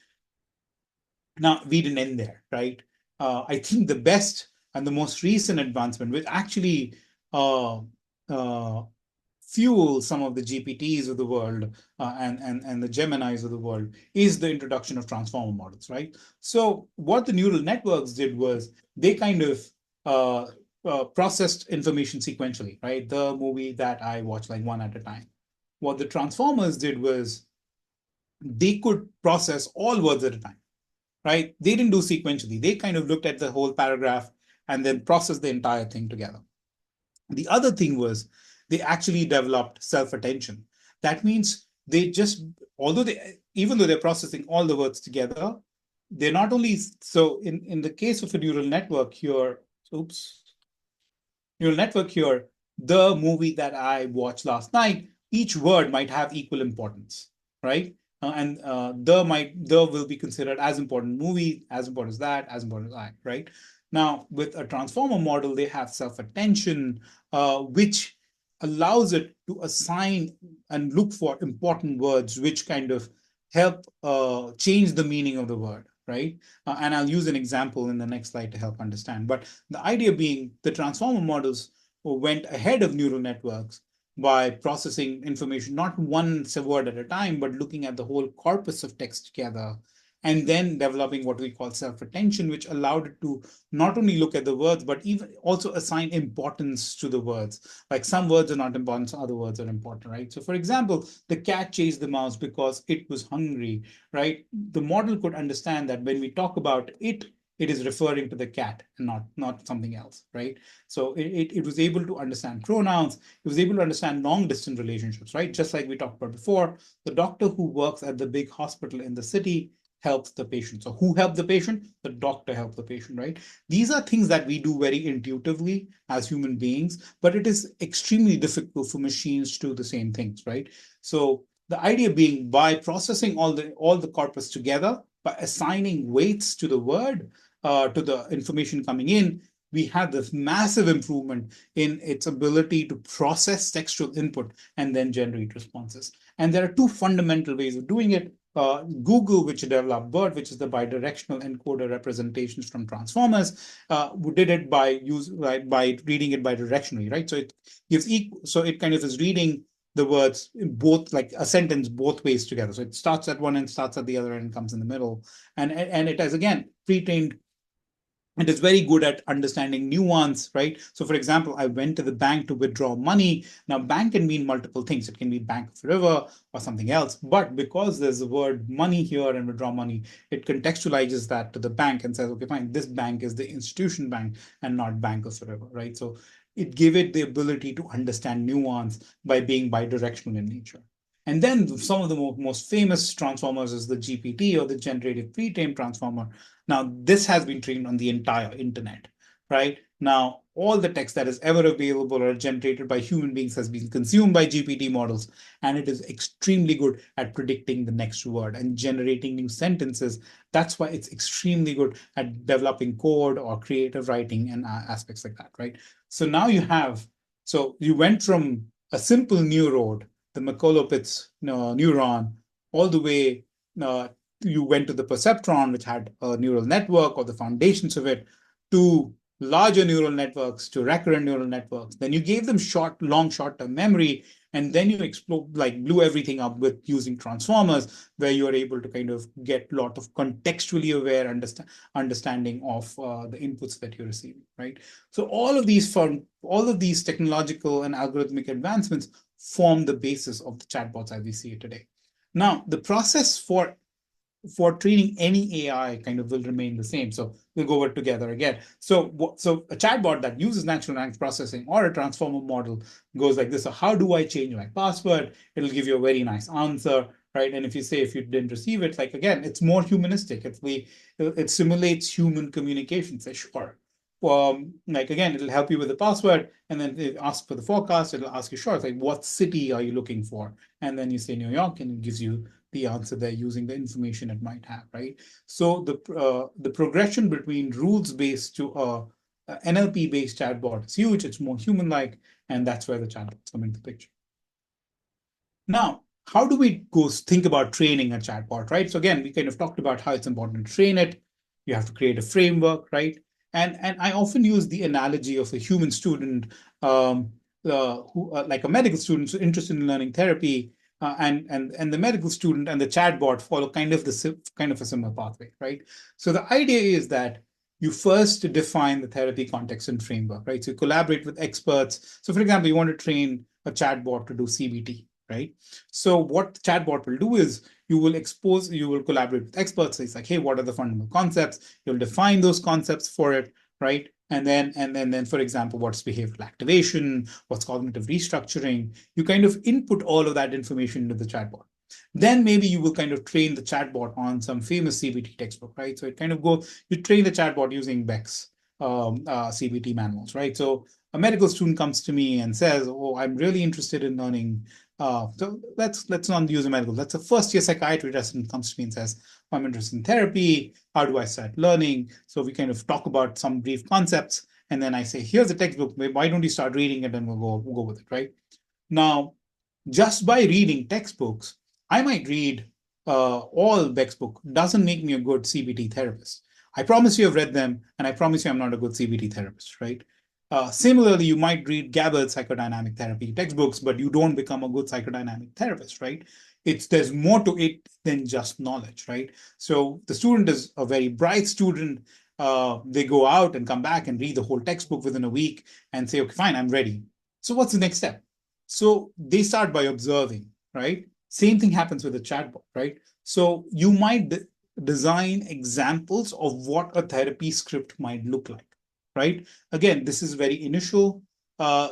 Now, we didn't end there, right? I think the best and the most recent advancement, which actually uh, uh, fuel some of the GPTs of the world and the Geminis of the world, is the introduction of transformer models, right? So what the neural networks did was they kind of uh, processed information sequentially, right? The movie that I watched, like one at a time. What the transformers did was they could process all words at a time, right? They didn't do sequentially. They kind of looked at the whole paragraph and then processed the entire thing together. The other thing was they actually developed self-attention. That means they just, although they, even though they're processing all the words together, they're not only, so in the case of a neural network here, oops, neural network here, the movie that I watched last night, each word might have equal importance, right? And the will be considered as important movie, as important as that, as important as I, right? Now, with a transformer model, they have self-attention, which allows it to assign and look for important words, which kind of help change the meaning of the word, right? And I'll use an example in the next slide to help understand. But the idea being the transformer models went ahead of neural networks by processing information, not one word at a time, but looking at the whole corpus of text together, and then developing what we call self-attention, which allowed it to not only look at the words, but even also assign importance to the words. Like some words are not important, some other words are important, right? So for example, the cat chased the mouse because it was hungry, right? The model could understand that when we talk about it, it is referring to the cat and not something else, right? So it was able to understand pronouns. It was able to understand long distance relationships, right? Just like we talked about before, the doctor who works at the big hospital in the city helps the patient. So who helped the patient? The doctor helped the patient, right? These are things that we do very intuitively as human beings, but it is extremely difficult for machines to do the same things, right? So the idea being by processing all the corpus together, by assigning weights to the word, to the information coming in, we have this massive improvement in its ability to process textual input and then generate responses. And there are two fundamental ways of doing it. Google, which developed BERT, which is the bidirectional encoder representations from transformers, did it by reading it bidirectionally, right? So it gives equal, so it kind of is reading the words in both, like a sentence both ways together. So it starts at one end, starts at the other end, and comes in the middle. And it has again pre-trained. It is very good at understanding nuance, right? So for example, I went to the bank to withdraw money. Now, bank can mean multiple things. It can be Bank of River or something else. But because there's the word money here and withdraw money, it contextualizes that to the bank and says, okay, fine, this bank is the institution bank and not Bank of River, right? So it gave it the ability to understand nuance by being bidirectional in nature. And then some of the most famous transformers is the GPT, or the generative pre-trained transformer. Now, this has been trained on the entire internet, right? Now, all the text that is ever available or generated by human beings has been consumed by GPT models, and it is extremely good at predicting the next word and generating new sentences. That's why it's extremely good at developing code or creative writing and aspects like that, right? So now so you went from a simple neurode, the McCullough-Pitts neuron, all the way you went to the perceptron, which had a neural network or the foundations of it, to larger neural networks, to recurrent neural networks. Then you gave them long short-term memory, and then you explode, like blew everything up with using transformers, where you are able to kind of get a lot of contextually aware understanding of the inputs that you're receiving, right? So all of these technological and algorithmic advancements form the basis of the chatbots as we see it today. Now, the process for training any AI kind of will remain the same. So we'll go over it together again. So a chatbot that uses natural language processing or a transformer model goes like this. So how do I change my password? It'll give you a very nice answer, right? And if you say if you didn't receive it, like again, it's more humanistic. It simulates human communication. Say sure. Like again, it'll help you with the password, and then it asks for the forecast. It'll ask you, sure, it's like what city are you looking for? And then you say New York, and it gives you the answer there using the information it might have, right? So the progression between rules-based to NLP-based chatbot is huge. It's more human-like, and that's where the chatbots come into the picture. Now, how do we go think about training a chatbot, right? So again, we kind of talked about how it's important to train it. You have to create a framework, right? And I often use the analogy of a human student, who like a medical student who's interested in learning therapy, and the medical student and the chatbot follow kind of a similar pathway, right? So the idea is that you first define the therapy context and framework, right? So you collaborate with experts. So for example, you want to train a chatbot to do CBT, right? So what the chatbot will do is you will collaborate with experts. So it's like, hey, what are the fundamental concepts? You'll define those concepts for it, right? And then, for example, what's behavioral activation, what's cognitive restructuring? You kind of input all of that information into the chatbot. Then maybe you will kind of train the chatbot on some famous CBT textbook, right? So it kind of you train the chatbot using Beck's CBT manuals, right? So a medical student comes to me and says, "Oh, I'm really interested in learning." So let's not use a medical. That's a first year psychiatry resident comes to me and says, "I'm interested in therapy. How do I start learning?" So we kind of talk about some brief concepts, and then I say, "Here's a textbook. Why don't you start reading it, and we'll go with it, right?" Now, just by reading textbooks, I might read all Beck's book. Doesn't make me a good CBT therapist. I promise you I've read them, and I promise you I'm not a good CBT therapist, right? Similarly, you might read Gabbard's psychodynamic therapy textbooks, but you don't become a good psychodynamic therapist, right? There's more to it than just knowledge, right? So the student is a very bright student. They go out and come back and read the whole textbook within a week and say, okay, fine, I'm ready. So what's the next step? So they start by observing, right? Same thing happens with a chatbot, right? So you might design examples of what a therapy script might look like, right? Again, this is very initial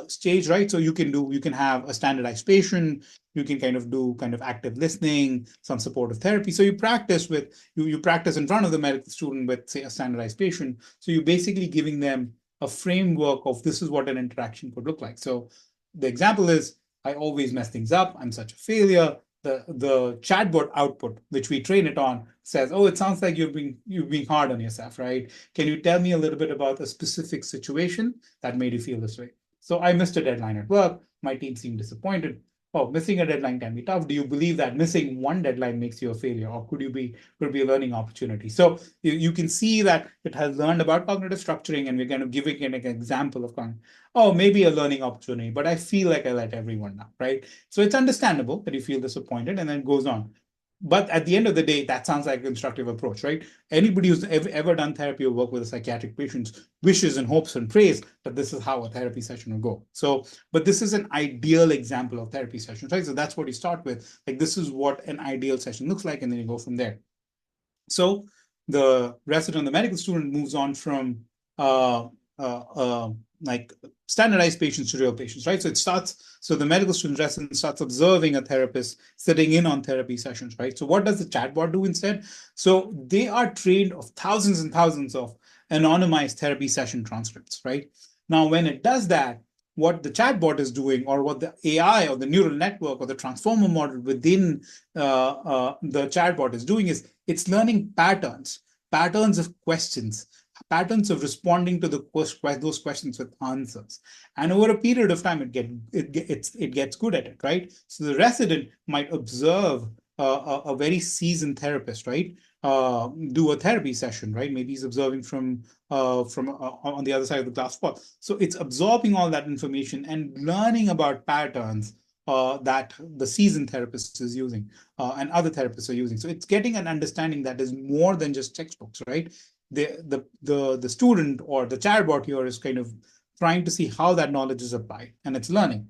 stage, right? So you can have a standardized patient, you can kind of do kind of active listening, some supportive therapy. So you practice in front of the medical student with, say, a standardized patient. So you're basically giving them a framework of this is what an interaction could look like. So the example is, I always mess things up. I'm such a failure. The chatbot output, which we train it on, says, "Oh, it sounds like you're being hard on yourself, right? Can you tell me a little bit about a specific situation that made you feel this way?" So I missed a deadline at work. My team seemed disappointed. Oh, missing a deadline can be tough. Do you believe that missing one deadline makes you a failure, or could it be a learning opportunity? So you can see that it has learned about cognitive structuring, and we're kind of giving it an example of oh, maybe a learning opportunity, but I feel like I let everyone down, right? So it's understandable that you feel disappointed, and then it goes on. But at the end of the day, that sounds like a constructive approach, right? Anybody who's ever done therapy or worked with a psychiatric patient wishes and hopes and prays that this is how a therapy session will go. So, but this is an ideal example of therapy sessions, right? So that's what you start with. Like, this is what an ideal session looks like, and then you go from there. So the resident, the medical student, moves on from like standardized patients to real patients, right? So the medical student resident starts observing a therapist sitting in on therapy sessions, right? So what does the chatbot do instead? So they are trained of thousands and thousands of anonymized therapy session transcripts, right? Now, when it does that, what the chatbot is doing, or what the AI or the neural network or the transformer model within the chatbot is doing, is it's learning patterns of questions, patterns of responding to those questions with answers. And over a period of time, it gets good at it, right? So the resident might observe a very seasoned therapist, right? Do a therapy session, right? Maybe he's observing from on the other side of the glass wall. So it's absorbing all that information and learning about patterns that the seasoned therapist is using and other therapists are using. So it's getting an understanding that is more than just textbooks, right? The student or the chatbot here is kind of trying to see how that knowledge is applied, and it's learning.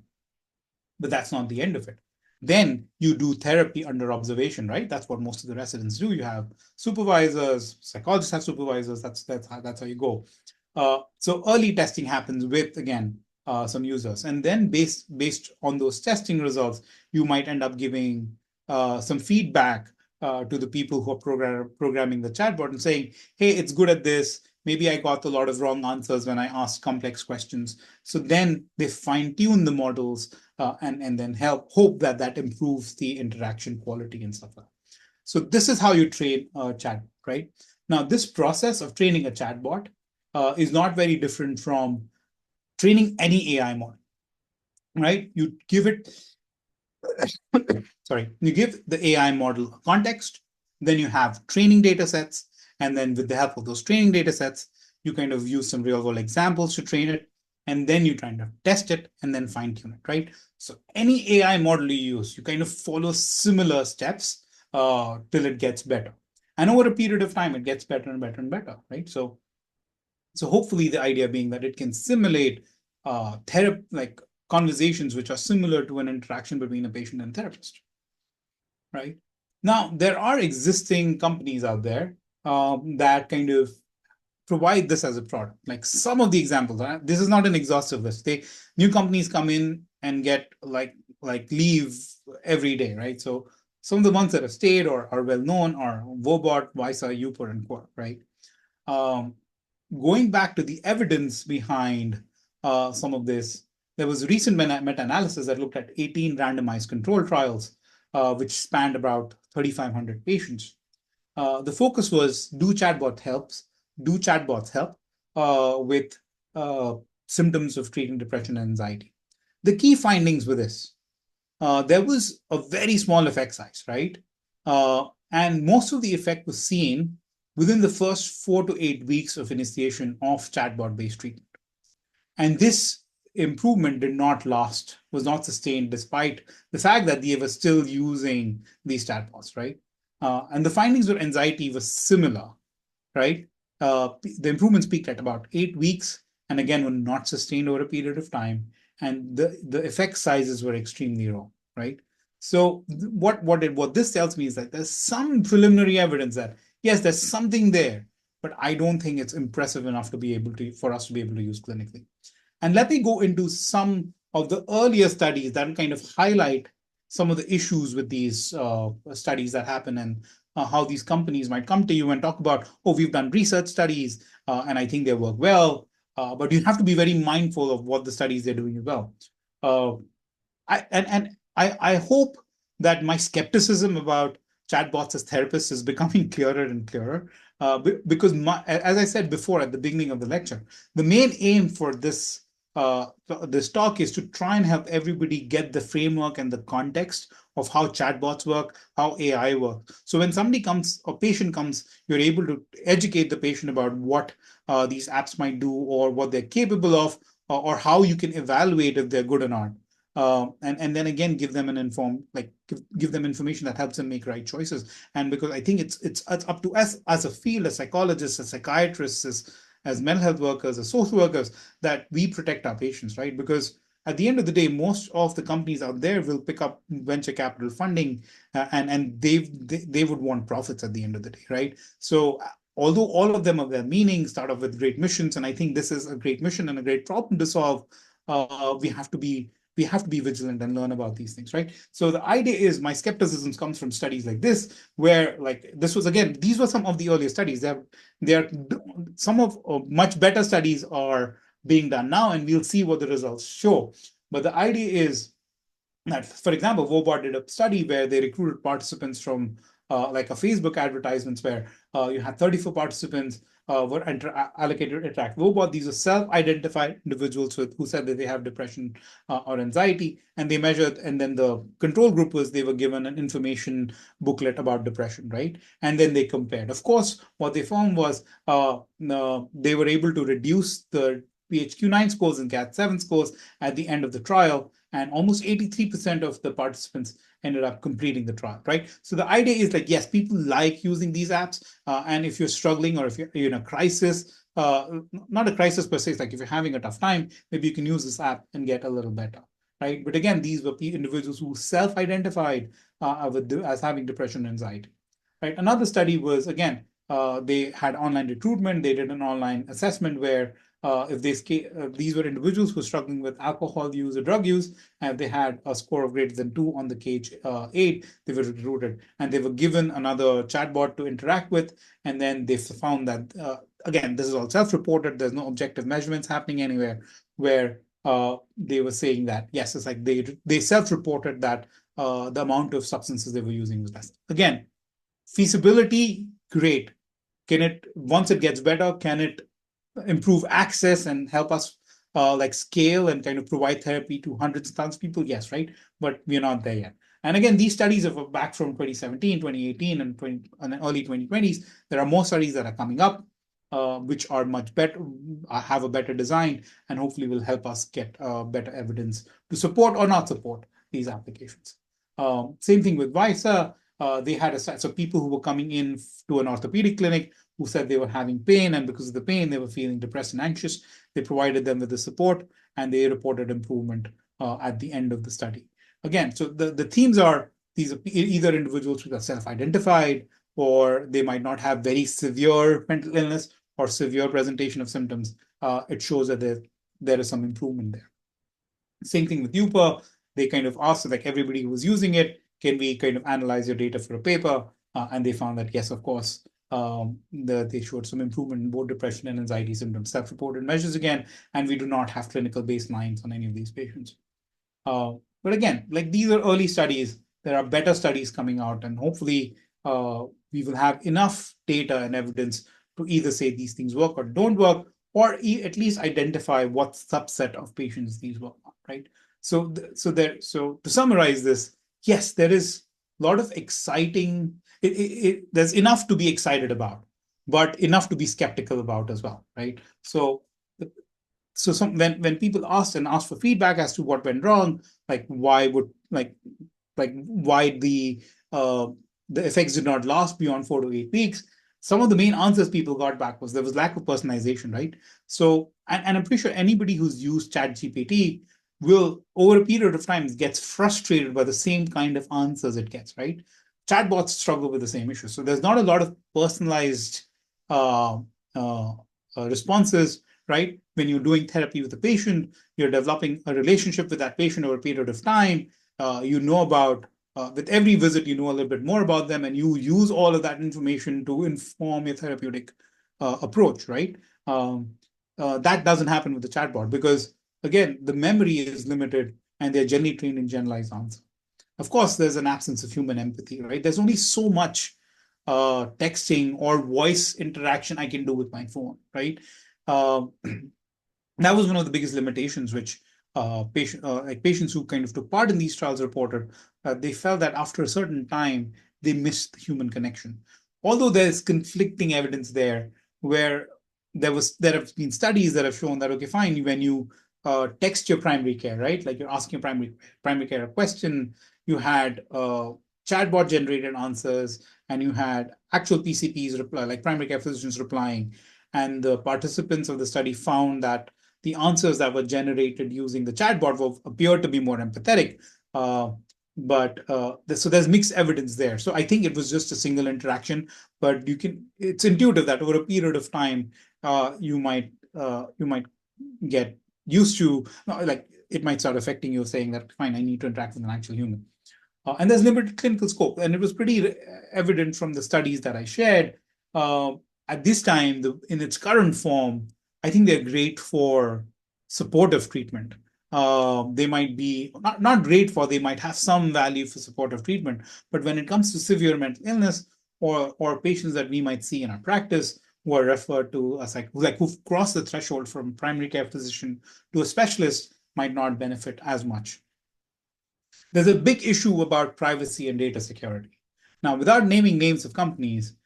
but that's not the end of it. Then you do therapy under observation, right? That's what most of the residents do. You have supervisors, psychologists have supervisors. That's how you go. So early testing happens with, again, some users, and then based on those testing results, you might end up giving some feedback to the people who are programming the chatbot and saying, hey, it's good at this. Maybe I got a lot of wrong answers when I asked complex questions. So then they fine tune the models and then hope that improves the interaction quality and stuff like that. So this is how you train a chatbot, right? Now, this process of training a chatbot is not very different from training any AI model, right? You give it sorry, you give the AI model a context, then you have training data sets, and then with the help of those training data sets, you kind of use some real world examples to train it, and then you kind of test it and then fine tune it, right? So any AI model you use, you kind of follow similar steps till it gets better. And over a period of time, it gets better and better and better, right? So hopefully the idea being that it can simulate therapy, like conversations which are similar to an interaction between a patient and therapist, right? Now, there are existing companies out there that kind of provide this as a product. Like some of the examples, this is not an exhaustive list. New companies come in and get leave every day, right? So some of the ones that have stayed or are well known are Vobot, Visa, Upor, and Quark, right? Um, Going back to the evidence behind some of this, there was a recent meta-analysis that looked at 18 randomized control trials, which spanned about 3,500 patients. The focus was, do chatbots help with symptoms of treating depression and anxiety? The key findings were this. There was a very small effect size, right? And most of the effect was seen within the first 4 to 8 weeks of initiation of chatbot-based treatment. And this improvement did not last, was not sustained despite the fact that they were still using these chatbots, right? And the findings with anxiety were similar, right? The improvements peaked at about 8 weeks and again were not sustained over a period of time. And the effect sizes were extremely low, right? So what this tells me is that there's some preliminary evidence that yes, there's something there, but I don't think it's impressive enough to be able to for us to be able to use clinically. And let me go into some of the earlier studies that will kind of highlight some of the issues with these studies that happen and how these companies might come to you and talk about, oh, we've done research studies and I think they work well. But you have to be very mindful of what the studies they're doing as well. Uh, I hope that my skepticism about chatbots as therapists is becoming clearer and clearer because as I said before at the beginning of the lecture, the main aim for this talk is to try and help everybody get the framework and the context of how chatbots work, how AI works. So when somebody comes, a patient comes, you're able to educate the patient about what these apps might do or what they're capable of, or how you can evaluate if they're good or not. And then again give them give them information that helps them make right choices. And because I think it's up to us as a field, as psychologists, as psychiatrists, as mental health workers, as social workers, that we protect our patients, right? Because at the end of the day, most of the companies out there will pick up venture capital funding, and they would want profits at the end of the day, right? So although all of them have their meaning, start off with great missions, and I think this is a great mission and a great problem to solve, we have to be vigilant and learn about these things, right? So the idea is my skepticism comes from studies like this, where like this was, again, these were some of the earlier studies. They're some of much better studies are being done now, and we'll see what the results show. But the idea is that, for example, Vobot did a study where they recruited participants from like a Facebook advertisements where you had 34 participants were allocated to interact Vobot. These are self-identified individuals who said that they have depression or anxiety, and they measured. And then the control group was they were given an information booklet about depression, right? And then they compared. Of course, what they found was they were able to reduce the PHQ-9 scores and GAD-7 scores at the end of the trial, and almost 83% of the participants ended up completing the trial, right? So the idea is like, yes, people like using these apps, and if you're struggling or if you're in a crisis, not a crisis per se, it's like if you're having a tough time, maybe you can use this app and get a little better. right? But again, these were individuals who self-identified as having depression and anxiety, right? Another study was, again, they had online recruitment. They did an online assessment where if these were individuals who were struggling with alcohol use or drug use, and if they had a score of greater than 2 on the CAGE-8, they were recruited and they were given another chatbot to interact with. And then they found that, again, this is all self-reported. There's no objective measurements happening anywhere, where they were saying that, yes, it's like they self-reported that the amount of substances they were using was less. Again, feasibility, great. Can it, once it gets better, can it improve access and help us like scale and kind of provide therapy to hundreds of thousands of people? Yes, right? But we're not there yet. And again, these studies are back from 2017, 2018, and early 2020s. There are more studies that are coming up, which are much better, have a better design, and hopefully will help us get better evidence to support or not support these applications. Same thing with VISA. They had a set of people who were coming in to an orthopedic clinic who said they were having pain, and because of the pain, they were feeling depressed and anxious. They provided them with the support, and they reported improvement at the end of the study. Again, so the themes are, these are either individuals who are self-identified, or they might not have very severe mental illness or severe presentation of symptoms. It shows that there is some improvement there. Same thing with UPA. They kind of asked, like, everybody who was using it, can we kind of analyze your data for a paper? And they found that, yes, of course, they showed some improvement in both depression and anxiety symptoms, self-reported measures again, and we do not have clinical baselines on any of these patients. But again, like, these are early studies. There are better studies coming out, and hopefully we will have enough data and evidence to either say these things work or don't work, or at least identify what subset of patients these work on, right? So to summarize this, yes, there is a lot of exciting, there's enough to be excited about, but enough to be skeptical about as well, right? So when people ask for feedback as to what went wrong, like why would why the effects did not last beyond 4 to 8 weeks, some of the main answers people got back was there was lack of personalization, right? So, and I'm pretty sure anybody who's used ChatGPT will, over a period of time, gets frustrated by the same kind of answers it gets, right? Chatbots struggle with the same issue. So there's not a lot of personalized uh, uh, responses, right? When you're doing therapy with a patient, you're developing a relationship with that patient over a period of time. You know about, with every visit, you know a little bit more about them, and you use all of that information to inform your therapeutic approach, right? That doesn't happen with the chatbot because, again, the memory is limited and they're generally trained in generalized answers. Of course, there's an absence of human empathy, right? There's only so much texting or voice interaction I can do with my phone, right? Uh, that was one of the biggest limitations which patients who kind of took part in these trials reported. They felt that after a certain time, they missed the human connection. Although there's conflicting evidence there, where there have been studies that have shown that, okay, fine, when you text your primary care, right? Like, you're asking your primary care a question, you had chatbot generated answers, and you had actual PCPs reply, like primary care physicians replying. And the participants of the study found that the answers that were generated using the chatbot appeared to be more empathetic. So there's mixed evidence there. So I think it was just a single interaction, but it's intuitive that over a period of time, you might get used to, like, it might start affecting you, saying that, fine, I need to interact with an actual human. And there's limited clinical scope. And it was pretty evident from the studies that I shared. At this time, in its current form, I think they're great for supportive treatment. They might be not great for, they might have some value for supportive treatment. But when it comes to severe mental illness, or patients that we might see in our practice who are referred to as who've crossed the threshold from primary care physician to a specialist, might not benefit as much. There's a big issue about privacy and data security. Now, without naming names of companies,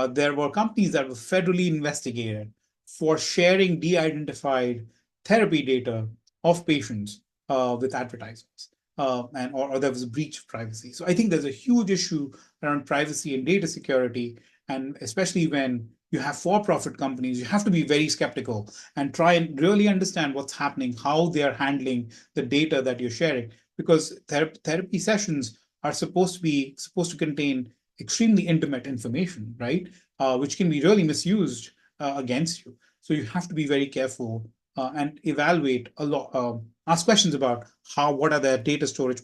there were companies that were federally investigated for sharing de-identified therapy data of patients with advertisers, or there was a breach of privacy. So I think there's a huge issue around privacy and data security, and especially when you have for-profit companies. You have to be very skeptical and try and really understand what's happening, how they are handling the data that you're sharing, because therapy sessions are supposed to contain extremely intimate information, right? Which can be really misused against you. So you have to be very careful and evaluate a lot. Ask questions about what are their data storage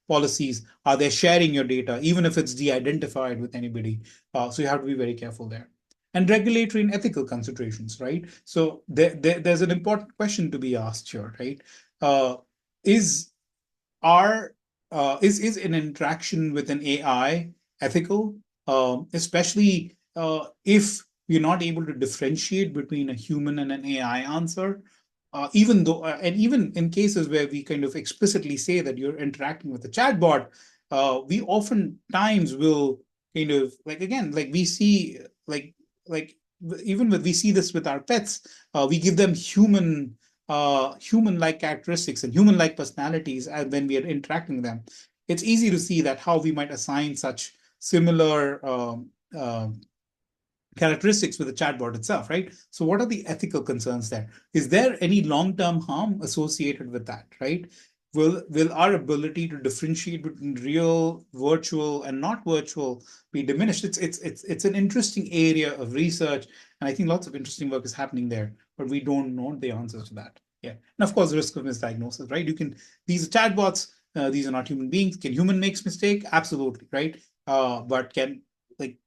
policies? Are they sharing your data, even if it's de-identified with anybody? So you have to be very careful there. And regulatory and ethical considerations, right? So there's an important question to be asked here, right? Uh, is are is an interaction with an AI ethical, especially if you're not able to differentiate between a human and an AI answer? Even though, and even in cases where we kind of explicitly say that you're interacting with a chatbot, we oftentimes will kind of like again, like we see, like even with we see this with our pets, we give them human-like characteristics and human-like personalities when we are interacting with them. It's easy to see that how we might assign such similar characteristics with the chatbot itself, right? So, what are the ethical concerns there? Is there any long-term harm associated with that, right? Will our ability to differentiate between real, virtual, and not virtual be diminished? It's an interesting area of research, and I think lots of interesting work is happening there, but we don't know the answers to that. Yeah, and of course, the risk of misdiagnosis, right? These are chatbots. These are not human beings. Can human make mistake? Absolutely, right? But like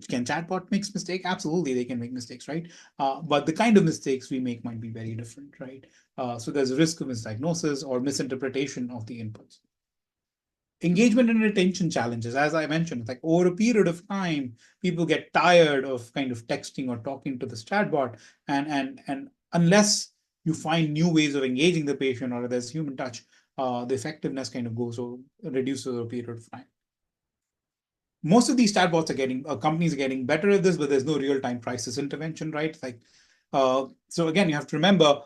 can chatbot makes mistake? Absolutely, they can make mistakes, right? But the kind of mistakes we make might be very different, right? So there's a risk of misdiagnosis or misinterpretation of the inputs. Engagement and retention challenges, as I mentioned, it's like over a period of time, people get tired of kind of texting or talking to this chatbot, and unless you find new ways of engaging the patient or there's human touch, the effectiveness kind of goes or reduces over a period of time. Most of these chatbots are getting companies are getting better at this, but there's no real-time crisis intervention, right? Like, so again, you have to remember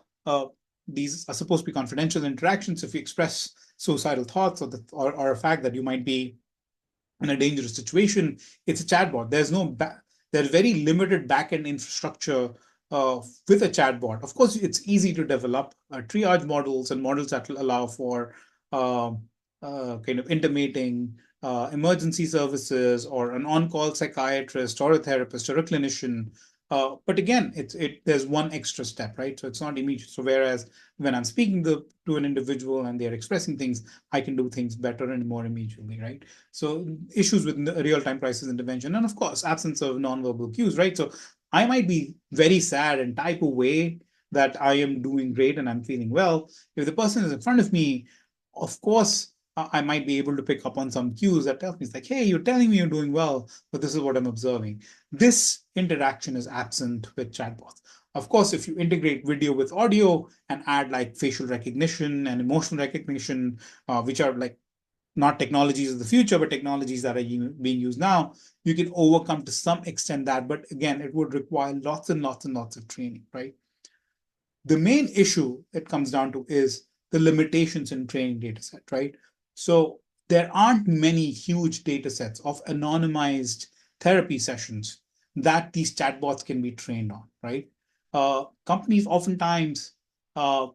these are supposed to be confidential interactions. If you express suicidal thoughts or a fact that you might be in a dangerous situation, it's a chatbot. There's very limited backend infrastructure with a chatbot. Of course, it's easy to develop triage models and models that will allow for uh, kind of intimating emergency services or an on-call psychiatrist or a therapist or a clinician. But again, there's one extra step, right? So it's not immediate. So whereas when I'm speaking to an individual and they're expressing things, I can do things better and more immediately, right? So issues with real-time crisis intervention, and of course, absence of nonverbal cues, right? So I might be very sad and type away that I am doing great and I'm feeling well. If the person is in front of me, of course, I might be able to pick up on some cues that tells me, it's like, hey, you're telling me you're doing well, but this is what I'm observing. This interaction is absent with chatbots. Of course, if you integrate video with audio and add like facial recognition and emotional recognition, which are like not technologies of the future, but technologies that are being used now, you can overcome to some extent that. But again, it would require lots and lots and lots of training, right? The main issue it comes down to is the limitations in training data set, right? So there aren't many huge data sets of anonymized therapy sessions that these chatbots can be trained on, right? Companies oftentimes uh,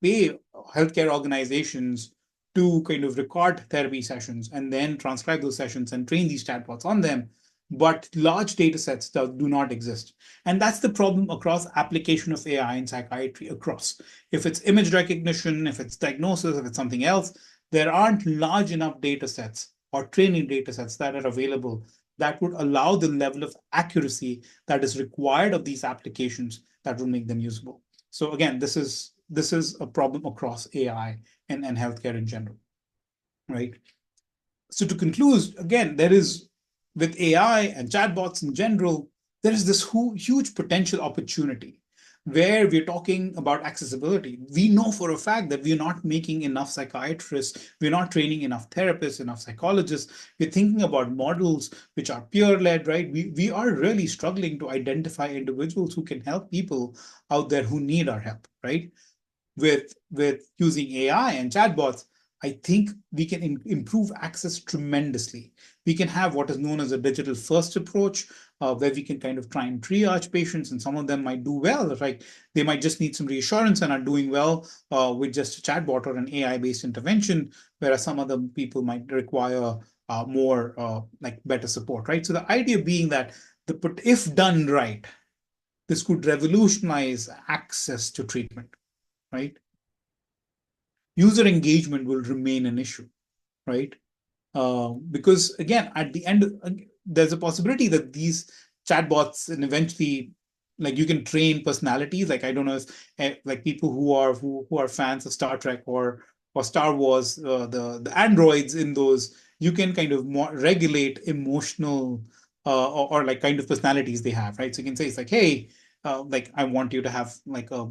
pay healthcare organizations to kind of record therapy sessions and then transcribe those sessions and train these chatbots on them. But large data sets do not exist. And that's the problem across application of AI in psychiatry across. If it's image recognition, if it's diagnosis, if it's something else, there aren't large enough data sets or training data sets that are available that would allow the level of accuracy that is required of these applications that will make them usable. So again, this is a problem across AI and healthcare in general, right? So to conclude, again, there is with AI and chatbots in general, there is this huge potential opportunity where we're talking about accessibility. We know for a fact that we're not making enough psychiatrists, we're not training enough therapists, enough psychologists. We're thinking about models which are peer-led, right? We are really struggling to identify individuals who can help people out there who need our help, right? With using AI and chatbots, I think we can improve access tremendously. We can have what is known as a digital first approach, where we can kind of try and triage patients, and some of them might do well, right? They might just need some reassurance and are doing well with just a chatbot or an AI-based intervention, whereas some other people might require more like better support, right? So the idea being that if done right, this could revolutionize access to treatment, right? User engagement will remain an issue, right? Because again, at the end, there's a possibility that these chatbots and eventually, like you can train personalities. Like I don't know if like people who are fans of Star Trek or Star Wars, the androids in those, you can kind of regulate emotional or like kind of personalities they have, right? So you can say it's like, hey, like I want you to have like a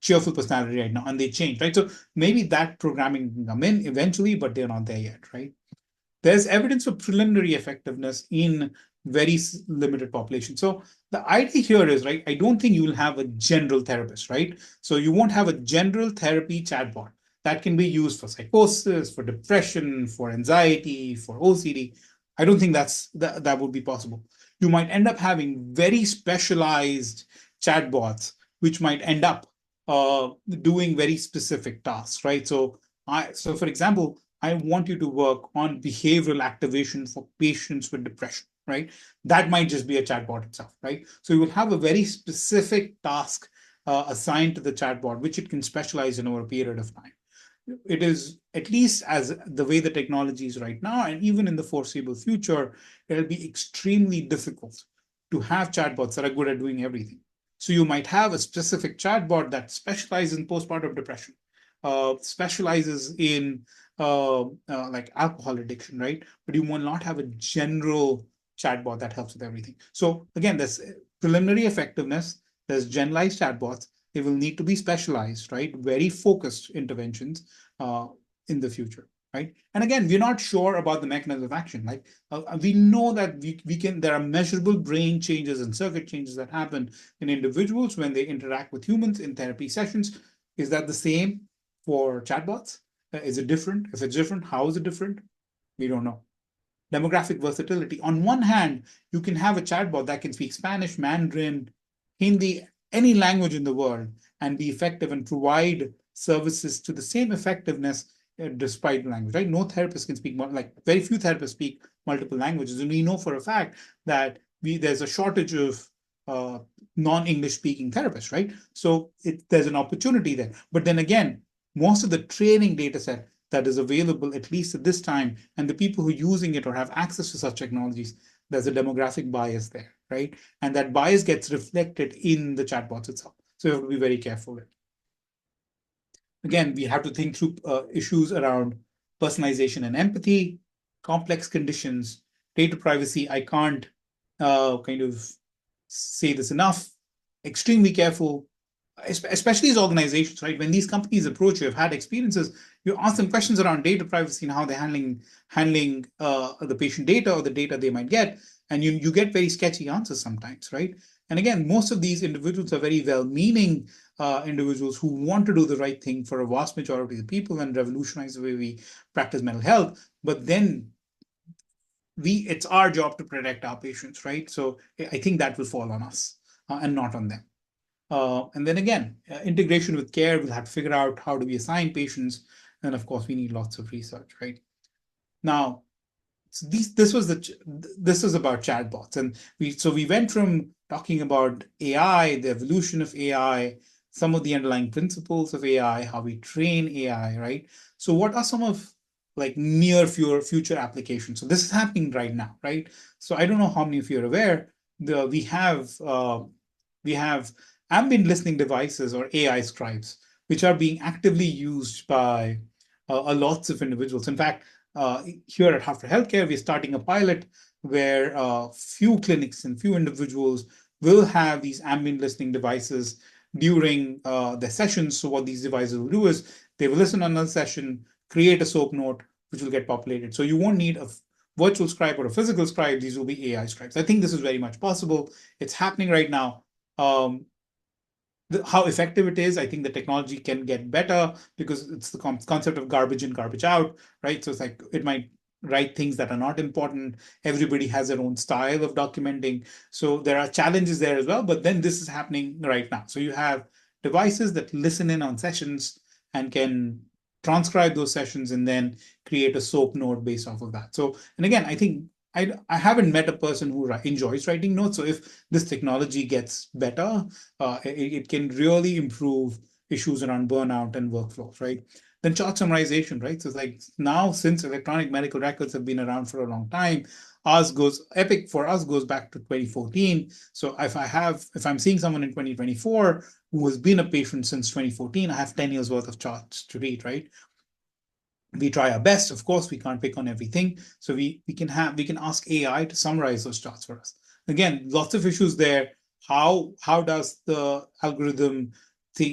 cheerful personality right now, and they change, right? So maybe that programming can come in eventually, but they're not there yet, right? There's evidence of preliminary effectiveness in very limited population. So the idea here is, right, I don't think you will have a general therapist, right? So you won't have a general therapy chatbot that can be used for psychosis, for depression, for anxiety, for OCD. I don't think that would be possible. You might end up having very specialized chatbots, which might end up doing very specific tasks, right? So for example, I want you to work on behavioral activation for patients with depression, right? That might just be a chatbot itself, right? So you will have a very specific task assigned to the chatbot, which it can specialize in over a period of time. It is, at least as the way the technology is right now, and even in the foreseeable future, it'll be extremely difficult to have chatbots that are good at doing everything. So you might have a specific chatbot that specializes in postpartum depression, specializes in like alcohol addiction, right? But you will not have a general chatbot that helps with everything. So again, there's preliminary effectiveness, there's generalized chatbots. They will need to be specialized, right? Very focused interventions uh, in the future, right? And again, we're not sure about the mechanism of action. Like we know that we can, there are measurable brain changes and circuit changes that happen in individuals when they interact with humans in therapy sessions. Is that the same for chatbots? Is it different? If it's different, how is it different? We don't know. Demographic versatility. On one hand, you can have a chatbot that can speak Spanish, Mandarin, Hindi, any language in the world, and be effective and provide services to the same effectiveness despite language, right? No therapist can speak, like very few therapists speak multiple languages. And we know for a fact that there's a shortage of uh, non-English speaking therapists, right? So there's an opportunity there. But then again, most of the training data set that is available, at least at this time, and the people who are using it or have access to such technologies, there's a demographic bias there, right? And that bias gets reflected in the chatbots itself. So you have to be very careful with. Again, we have to think through issues around personalization and empathy, complex conditions, data privacy. I can't kind of say this enough. Extremely careful, especially as organizations, right? When these companies approach you, have had experiences, you ask them questions around data privacy and how they're handling the patient data or the data they might get, and you get very sketchy answers sometimes, right? And again, most of these individuals are very well-meaning individuals who want to do the right thing for a vast majority of the people and revolutionize the way we practice mental health. But then it's our job to protect our patients, right? So I think that will fall on us and not on them. And then again, integration with care, we'll have to figure out how do we assign patients. And of course, we need lots of research, right? Now, so this was about chatbots, and we went from talking about AI, the evolution of AI, some of the underlying principles of AI, how we train AI, right? So what are some of like near future applications? So this is happening right now, right? So I don't know how many of you are aware. We have ambient listening devices or AI scribes, which are being actively used by a lots of individuals. In fact, here at After Healthcare, we're starting a pilot where few clinics and few individuals will have these ambient listening devices during their sessions. So what these devices will do is they will listen on another session, create a SOAP note, which will get populated. So you won't need a virtual scribe or a physical scribe. These will be AI scribes. I think this is very much possible. It's happening right now. Um, how effective it is. I think the technology can get better because it's the concept of garbage in, garbage out, right? So it's like it might write things that are not important. Everybody has their own style of documenting. So there are challenges there as well. But then this is happening right now. So you have devices that listen in on sessions and can transcribe those sessions and then create a SOAP note based off of that. So, and again, I think I haven't met a person who enjoys writing notes. So if this technology gets better, it can really improve issues around burnout and workflows, right? Then chart summarization, right? So it's like now, since electronic medical records have been around for a long time, ours goes Epic for us goes back to 2014. So if I'm seeing someone in 2024 who has been a patient since 2014, I have 10 years worth of charts to read, right? We try our best. Of course, we can't pick on everything. So we can ask AI to summarize those charts for us. Again, lots of issues there. How does the algorithm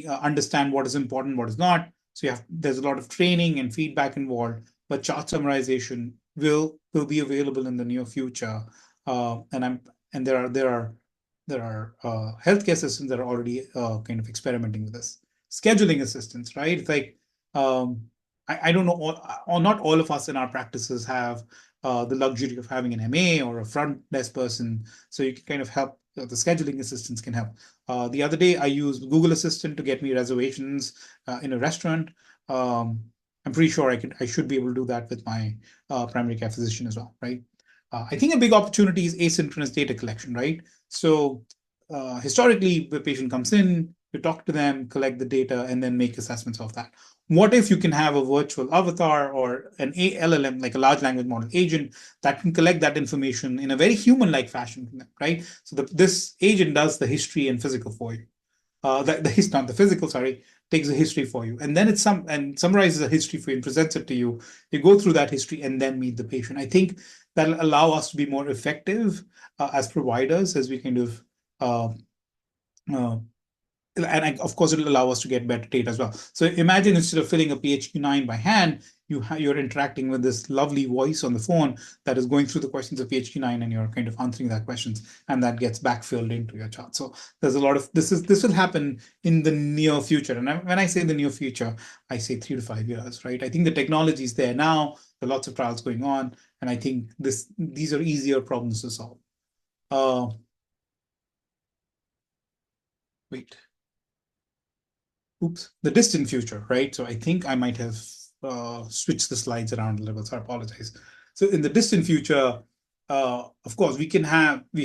understand what is important, what is not? So there's a lot of training and feedback involved, but chart summarization will be available in the near future. And there are healthcare systems that are already kind of experimenting with this. Scheduling assistance, right? It's like um, I don't know, or not all of us in our practices have the luxury of having an MA or a front desk person. So you can kind of help, the scheduling assistants can help. The other day, I used Google Assistant to get me reservations in a restaurant. Um, I'm pretty sure I should be able to do that with my primary care physician as well, right? I think a big opportunity is asynchronous data collection, right? So historically, the patient comes in, you talk to them, collect the data, and then make assessments of that. What if you can have a virtual avatar or an LLM, like a large language model agent, that can collect that information in a very human-like fashion, right? So this agent does the history and physical for you. Not the physical, sorry, takes the history for you, and then and summarizes the history for you and presents it to you. You go through that history and then meet the patient. I think that'll allow us to be more effective as providers as we kind of uh, uh, and of course it'll allow us to get better data as well. So imagine instead of filling a PHQ-9 by hand, you're interacting with this lovely voice on the phone that is going through the questions of PHQ-9, and you're kind of answering that questions, and that gets backfilled into your chart. So there's a lot of this will happen in the near future. And when I say the near future, I say 3 to 5 years, right? I think the technology is there now. There are lots of trials going on, and I think these are easier problems to solve. Uh, Wait. Oops, the distant future, right? So I think I might have switched the slides around a little bit, so I apologize. So in the distant future, of course, we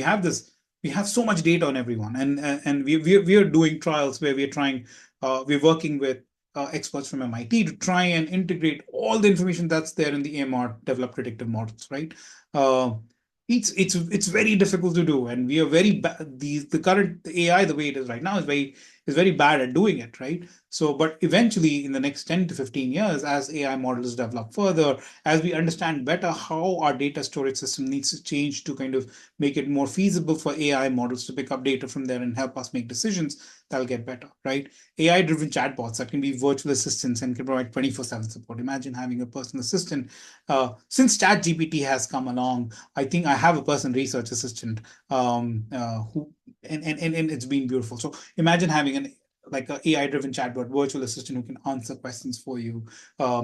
have so much data on everyone, and we are doing trials where we're working with experts from MIT to try and integrate all the information that's there in the AMR, develop predictive models, right? Uh, it's very difficult to do, and we are very bad. The current AI, the way it is right now, is very bad at doing it, right? So, but eventually, in the next 10 to 15 years, as AI models develop further, as we understand better how our data storage system needs to change to kind of make it more feasible for AI models to pick up data from there and help us make decisions, that'll get better, right? AI-driven chatbots that can be virtual assistants and can provide 24/7 support. Imagine having a personal assistant. Since ChatGPT has come along, I think I have a personal research assistant who and it's been beautiful. So imagine having an like a AI driven chatbot, virtual assistant who can answer questions for you,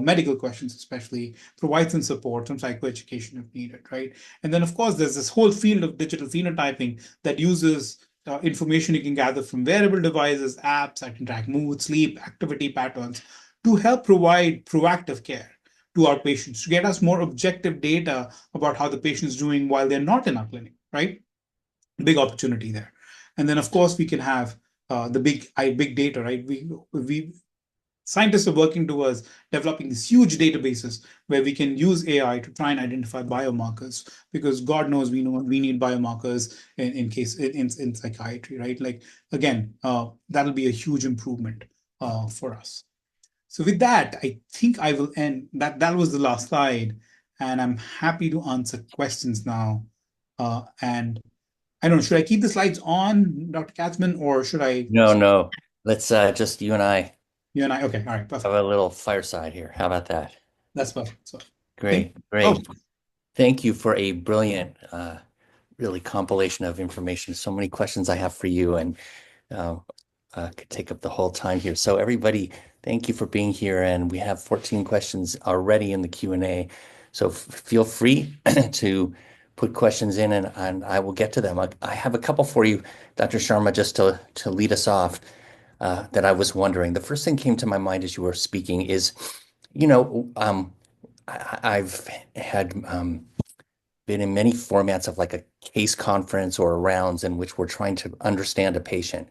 medical questions especially, provide some support, some psychoeducation if needed, right? And then of course there's this whole field of digital phenotyping that uses information you can gather from wearable devices, apps that can track mood, sleep, activity patterns to help provide proactive care to our patients, to get us more objective data about how the patient's doing while they're not in our clinic, right? Big opportunity there. And then of course we can have the big data, right? We scientists are working towards developing these huge databases where we can use AI to try and identify biomarkers, because God knows we need biomarkers in psychiatry, right? Like again, that'll be a huge improvement for us. So with that, I think I will end. That was the last slide, and I'm happy to answer questions now. And I don't know, should I keep the slides on, Dr. Katzman, or should I No, stop? no. Let's just you and I You and I? Okay, all right, have perfect. a little fireside here. How about that? That's perfect. So Great, thank. Oh, great. Thank you for a brilliant, really compilation of information. So many questions I have for you, and uh, could take up the whole time here. So everybody, thank you for being here. And we have 14 questions already in the Q&A. So feel free to put questions in and I will get to them. I have a couple for you, Dr. Sharma, just to lead us off that I was wondering. The first thing came to my mind as you were speaking is, you know, I've had been in many formats of like a case conference or rounds in which we're trying to understand a patient.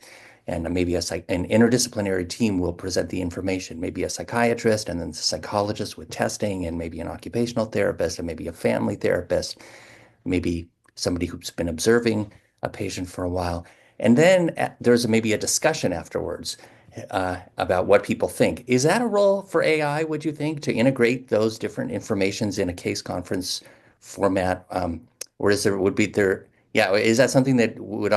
And maybe an interdisciplinary team will present the information, maybe a psychiatrist and then a psychologist with testing, and maybe an occupational therapist, and maybe a family therapist, maybe somebody who's been observing a patient for a while. And then there's maybe a discussion afterwards about what people think. Is that a role for AI, would you think, to integrate those different informations in a case conference format? Or yeah, is that something that would,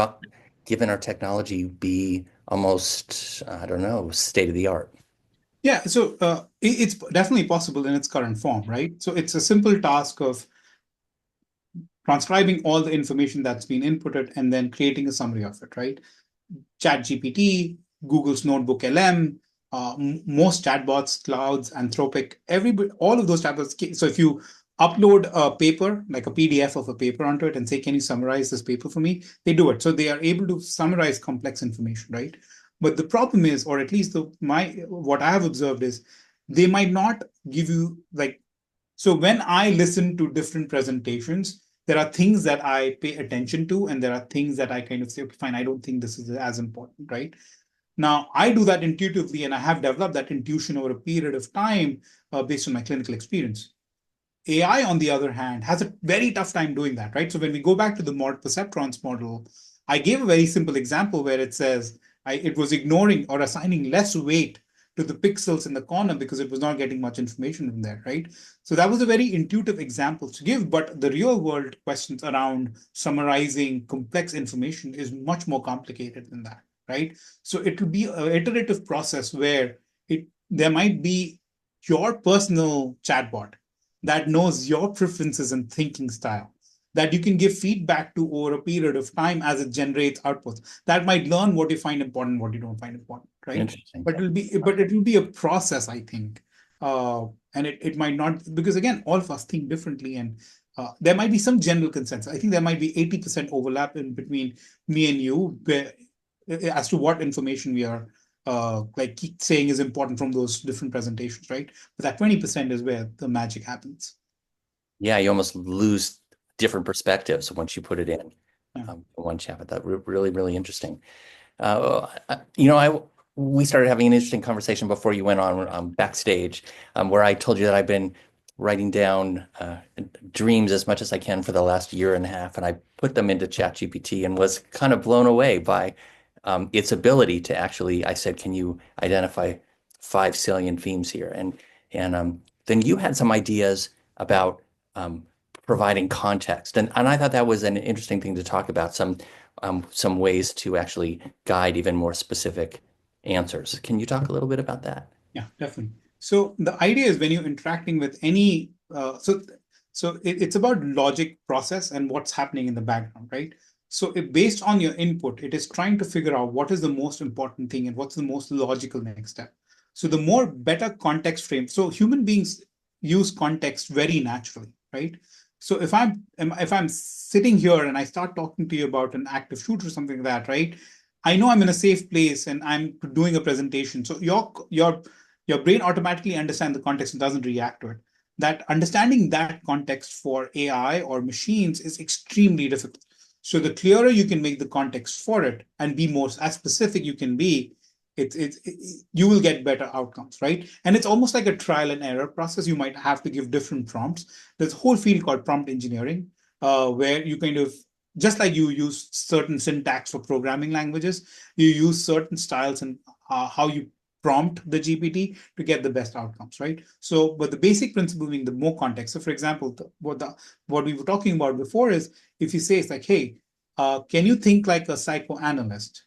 given our technology, be almost, I don't know, state of the art? Yeah, so it's definitely possible in its current form, right? So it's a simple task of transcribing all the information that's been inputted and then creating a summary of it, right? ChatGPT, Google's Notebook LM, most chatbots, Clouds, Anthropic, all of those chatbots. So if you upload a paper, like a PDF of a paper onto it and say, can you summarize this paper for me? They do it. So they are able to summarize complex information, right? But the problem is, or at least what I have observed is, they might not give you like, so when I listen to different presentations, there are things that I pay attention to, and there are things that I kind of say, okay, fine, I don't think this is as important, right? Now, I do that intuitively, and I have developed that intuition over a period of time based on my clinical experience. AI, on the other hand, has a very tough time doing that, right? So when we go back to the perceptrons model, I gave a very simple example where it says it was ignoring or assigning less weight to the pixels in the corner because it was not getting much information in there, right? So that was a very intuitive example to give, but the real world questions around summarizing complex information is much more complicated than that, right? So it will be an iterative process where there might be your personal chatbot that knows your preferences and thinking style, that you can give feedback to over a period of time as it generates outputs, that might learn what you find important, what you don't find important, right? Interesting. But it will be a process, I think. And it might not, because again, all of us think differently, and there might be some general consensus. I think there might be 80% overlap in between me and you as to what information we are like keep saying is important from those different presentations, right? But that 20% is where the magic happens. Yeah, you almost lose different perspectives once you put it in Yeah. one chat. But that really, really interesting. You know, we started having an interesting conversation before you went on backstage, where I told you that I've been writing down dreams as much as I can for the last year and a half, and I put them into ChatGPT and was kind of blown away by its ability to actually. I said, "Can you identify 5 salient themes here?" And then you had some ideas about um, providing context, and I thought that was an interesting thing to talk about. Some ways to actually guide even more specific answers. Can you talk a little bit about that? Yeah, definitely. So the idea is when you're interacting with any, it's about logic process and what's happening in the background, right? So based on your input, it is trying to figure out what is the most important thing and what's the most logical next step. So the more better context frame. So human beings use context very naturally, right? So if I'm sitting here and I start talking to you about an active shooter or something like that, right? I know I'm in a safe place and I'm doing a presentation. So your brain automatically understands the context and doesn't react to it. That understanding that context for AI or machines is extremely difficult. So the clearer you can make the context for it and be more as specific you can be, you will get better outcomes, right? And it's almost like a trial and error process. You might have to give different prompts. There's a whole field called prompt engineering, where you kind of just like you use certain syntax for programming languages, you use certain styles and how you prompt the GPT to get the best outcomes, right? So, but the basic principle being the more context. So, for example, what we were talking about before is if you say it's like, hey, can you think like a psychoanalyst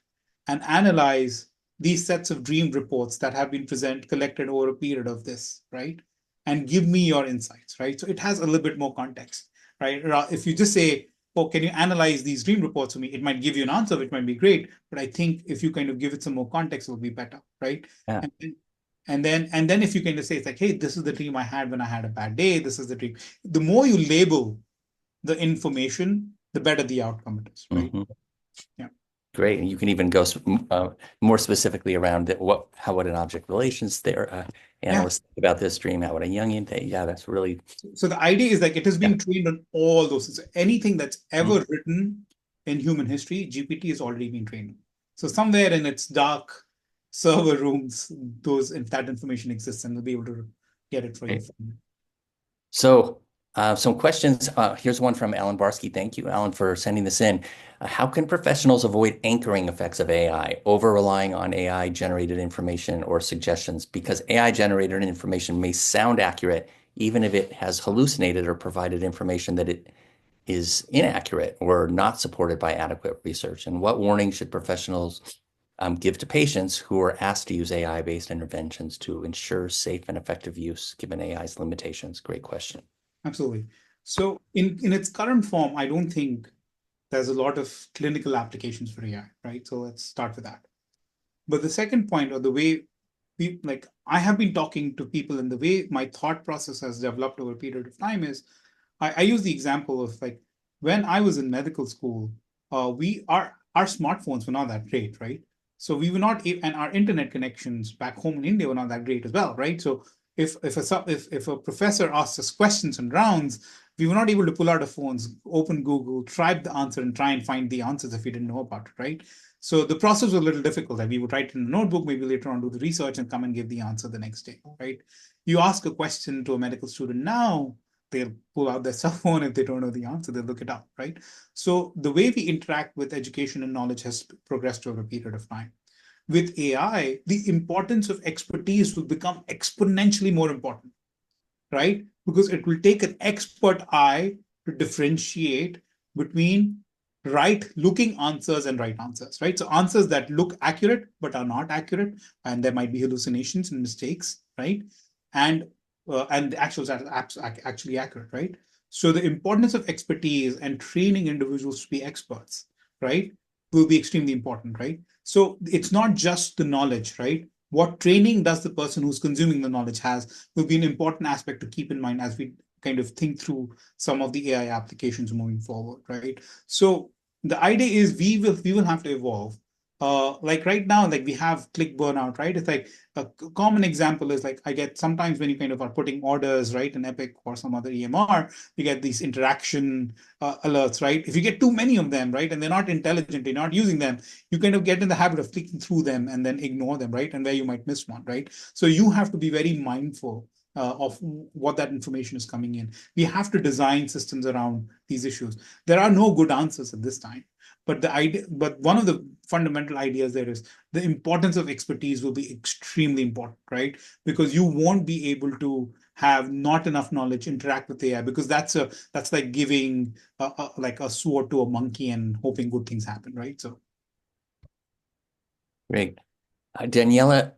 and analyze these sets of dream reports that have been collected over a period of this, right? And give me your insights, right? So it has a little bit more context, right? If you just say, oh, can you analyze these dream reports for me? It might give you an answer, which might be great, but I think if you kind of give it some more context, it'll be better, right? Yeah. And then if you kind of say it's like, hey, this is the dream I had when I had a bad day. This is the dream. The more you label the information, the better the outcome it is, right? Hmm. Yeah. Great. And you can even go more specifically around how would an object relations there Yeah. analyst think about this dream? How would a Jungian think? Yeah, that's really, So the idea is like it has yeah. been trained on all those. So anything that's Mhm. ever written in human history, GPT has already been trained on. So somewhere in its dark server rooms, if that information exists, and they'll be able to get it for you. Great. So, some questions. Here's one from Alan Barsky. Thank you, Alan, for sending this in. How can professionals avoid anchoring effects of AI, over relying on AI generated information or suggestions? Because AI generated information may sound accurate, even if it has hallucinated or provided information that it is inaccurate or not supported by adequate research. And what warning should professionals give to patients who are asked to use AI-based interventions to ensure safe and effective use given AI's limitations? Great question. Absolutely. So in its current form, I don't think there's a lot of clinical applications for AI, right? So let's start with that. But the second point, or the way like I have been talking to people, and the way my thought process has developed over a period of time is I use the example of like when I was in medical school, we our smartphones were not that great, right? So we were not, and our internet connections back home in India were not that great as well, right? So if a professor asked us questions and rounds, we were not able to pull out our phones, open Google, type the answer, and try and find the answers if we didn't know about it, right? So the process was a little difficult. Like we would write in a notebook, maybe later on do the research and come and give the answer the next day, right? You ask a question to a medical student now, they'll pull out their cell phone. If they don't know the answer, they'll look it up, right? So the way we interact with education and knowledge has progressed over a period of time. With AI, the importance of expertise will become exponentially more important, right? Because it will take an expert eye to differentiate between right looking answers and right answers, right? So answers that look accurate but are not accurate, and there might be hallucinations and mistakes, right? And the actuals are actually accurate, right? So the importance of expertise and training individuals to be experts, right, will be extremely important, right? So it's not just the knowledge, right? What training does the person who's consuming the knowledge has will be an important aspect to keep in mind as we kind of think through some of the AI applications moving forward, right? So the idea is we will have to evolve. Like right now, like we have click burnout, right? It's like a common example is like I get sometimes when you kind of are putting orders, right, in Epic or some other EMR, you get these interaction alerts, right? If you get too many of them, right, and they're not intelligent, you're not using them, you kind of get in the habit of clicking through them and then ignore them, right? And where you might miss one, right? So you have to be very mindful of what that information is coming in. We have to design systems around these issues. There are no good answers at this time, but one of the fundamental ideas there is the importance of expertise will be extremely important, right? Because you won't be able to have not enough knowledge interact with AI, because that's like giving like a sword to a monkey and hoping good things happen, right? So Great. Daniela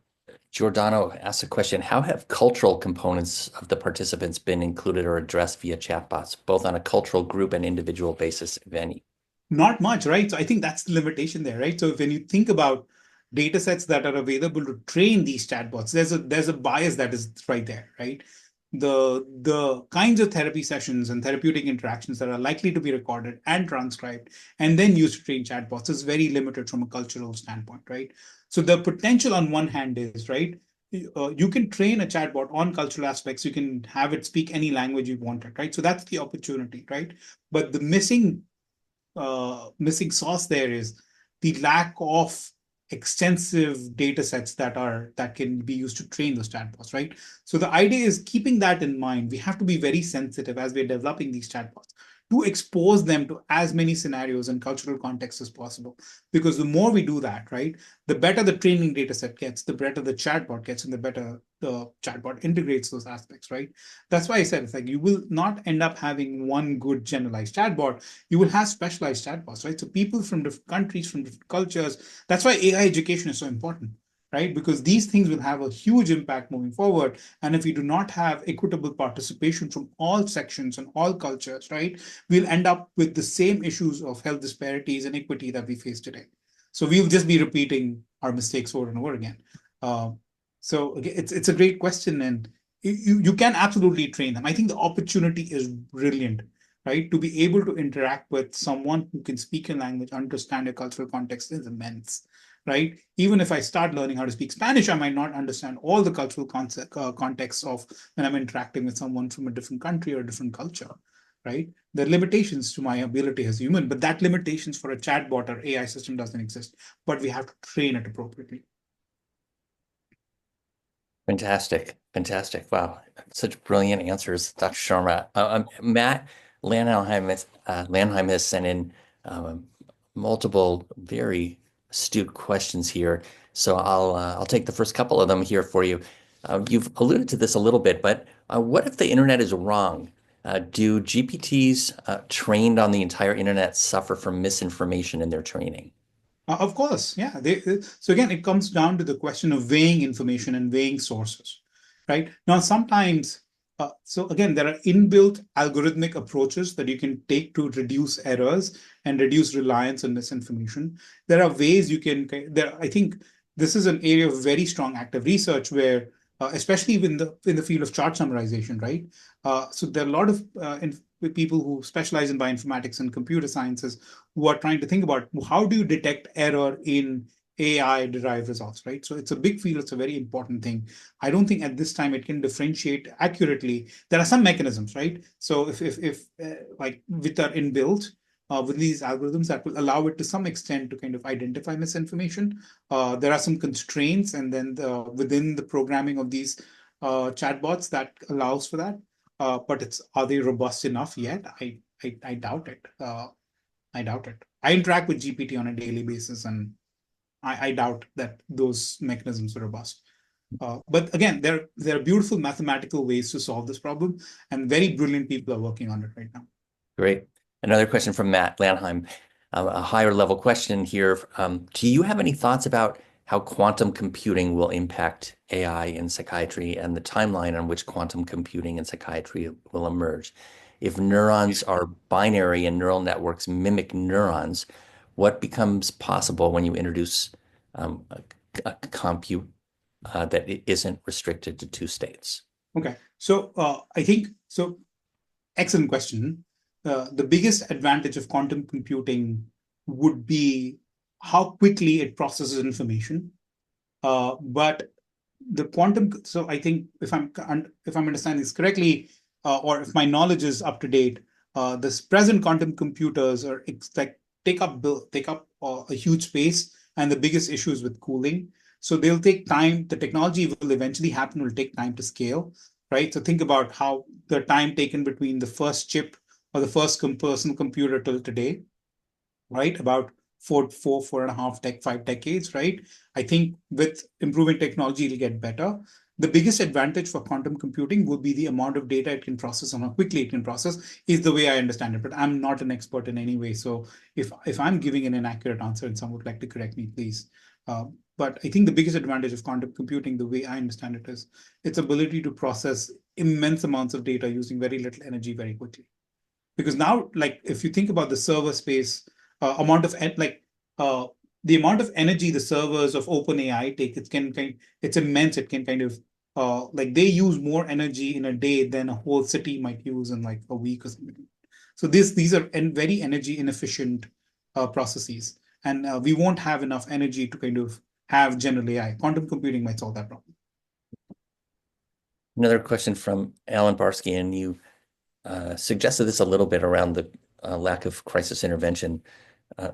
Giordano asked a question. How have cultural components of the participants been included or addressed via chatbots, both on a cultural group and individual basis, if any? not much, right? So I think that's the limitation there, right? So when you think about data sets that are available to train these chatbots, there's a bias that is right there, right? The kinds of therapy sessions and therapeutic interactions that are likely to be recorded and transcribed and then used to train chatbots is very limited from a cultural standpoint, right? So the potential on one hand is, right, you can train a chatbot on cultural aspects. You can have it speak any language you want it, right? So that's the opportunity, right? But the missing sauce there is the lack of extensive data sets that can be used to train those chatbots, right? So the idea is keeping that in mind. We have to be very sensitive as we're developing these chatbots to expose them to as many scenarios and cultural contexts as possible. Because the more we do that, right, the better the training data set gets, the better the chatbot gets, and the better the chatbot integrates those aspects, right? That's why I said it's like you will not end up having one good generalized chatbot. You will have specialized chatbots, right? So people from different countries, from different cultures. That's why AI education is so important. right? Because these things will have a huge impact moving forward. And if we do not have equitable participation from all sections and all cultures, right, we'll end up with the same issues of health disparities and equity that we face today. So we'll just be repeating our mistakes over and over again. Uh, so it's a great question, and you can absolutely train them. I think the opportunity is brilliant, right? To be able to interact with someone who can speak a language, understand a cultural context is immense, right? Even if I start learning how to speak Spanish, I might not understand all the cultural contexts of when I'm interacting with someone from a different country or a different culture, right? There are limitations to my ability as a human, but that limitations for a chatbot or AI system doesn't exist. But we have to train it appropriately. Fantastic. Fantastic. Wow. Such brilliant answers, Dr. Sharma. Matt Landheim has sent in um, multiple very astute questions here. So I'll take the first couple of them here for you. You've alluded to this a little bit, but what if the internet is wrong? Do GPTs trained on the entire internet suffer from misinformation in their training? Of course, yeah. So again, it comes down to the question of weighing information and weighing sources, right? Now, sometimes, so again, there are inbuilt algorithmic approaches that you can take to reduce errors and reduce reliance on misinformation. There are ways you can, I think this is an area of very strong active research where, especially in the field of chart summarization, right? So there are a lot of people who specialize in bioinformatics and computer sciences who are trying to think about how do you detect error in AI derived results, right? So it's a big field. It's a very important thing. I don't think at this time it can differentiate accurately. There are some mechanisms, right? So if like with our inbuilt with these algorithms that will allow it to some extent to kind of identify misinformation. There are some constraints, and then within the programming of these chatbots that allows for that. But are they robust enough yet? I doubt it. I doubt it. I interact with GPT on a daily basis, and I doubt that those mechanisms are robust. But again, there are beautiful mathematical ways to solve this problem, and very brilliant people are working on it right now. Great. Another question from Matt Landheim. A higher level question here. Do you have any thoughts about how quantum computing will impact AI in psychiatry and the timeline on which quantum computing in psychiatry will emerge? If neurons are binary and neural networks mimic neurons, what becomes possible when you introduce a compute that isn't restricted to two states? Okay, so I think so. Excellent question. The biggest advantage of quantum computing would be how quickly it processes information. But the quantum, so I think if I'm understanding this correctly, or if my knowledge is up to date, this present quantum computers are like take up a huge space, and the biggest issue is with cooling. So they'll take time. The technology will eventually happen. Will take time to scale, right? So think about how the time taken between the first chip or the first personal computer till today, right? About 5 decades, right? I think with improving technology, it'll get better. The biggest advantage for quantum computing would be the amount of data it can process and how quickly it can process, is the way I understand it. But I'm not an expert in any way. So if I'm giving an inaccurate answer and someone would like to correct me, please. But I think the biggest advantage of quantum computing, the way I understand it, is its ability to process immense amounts of data using very little energy very quickly. Because now, like if you think about the server space, amount of like the amount of energy the servers of OpenAI take, it's immense. It can kind of like they use more energy in a day than a whole city might use in like a week or something. So these are very energy inefficient processes, and we won't have enough energy to kind of have general AI. Quantum computing might solve that problem. Another question from Alan Barsky, and you suggested this a little bit around the lack of crisis intervention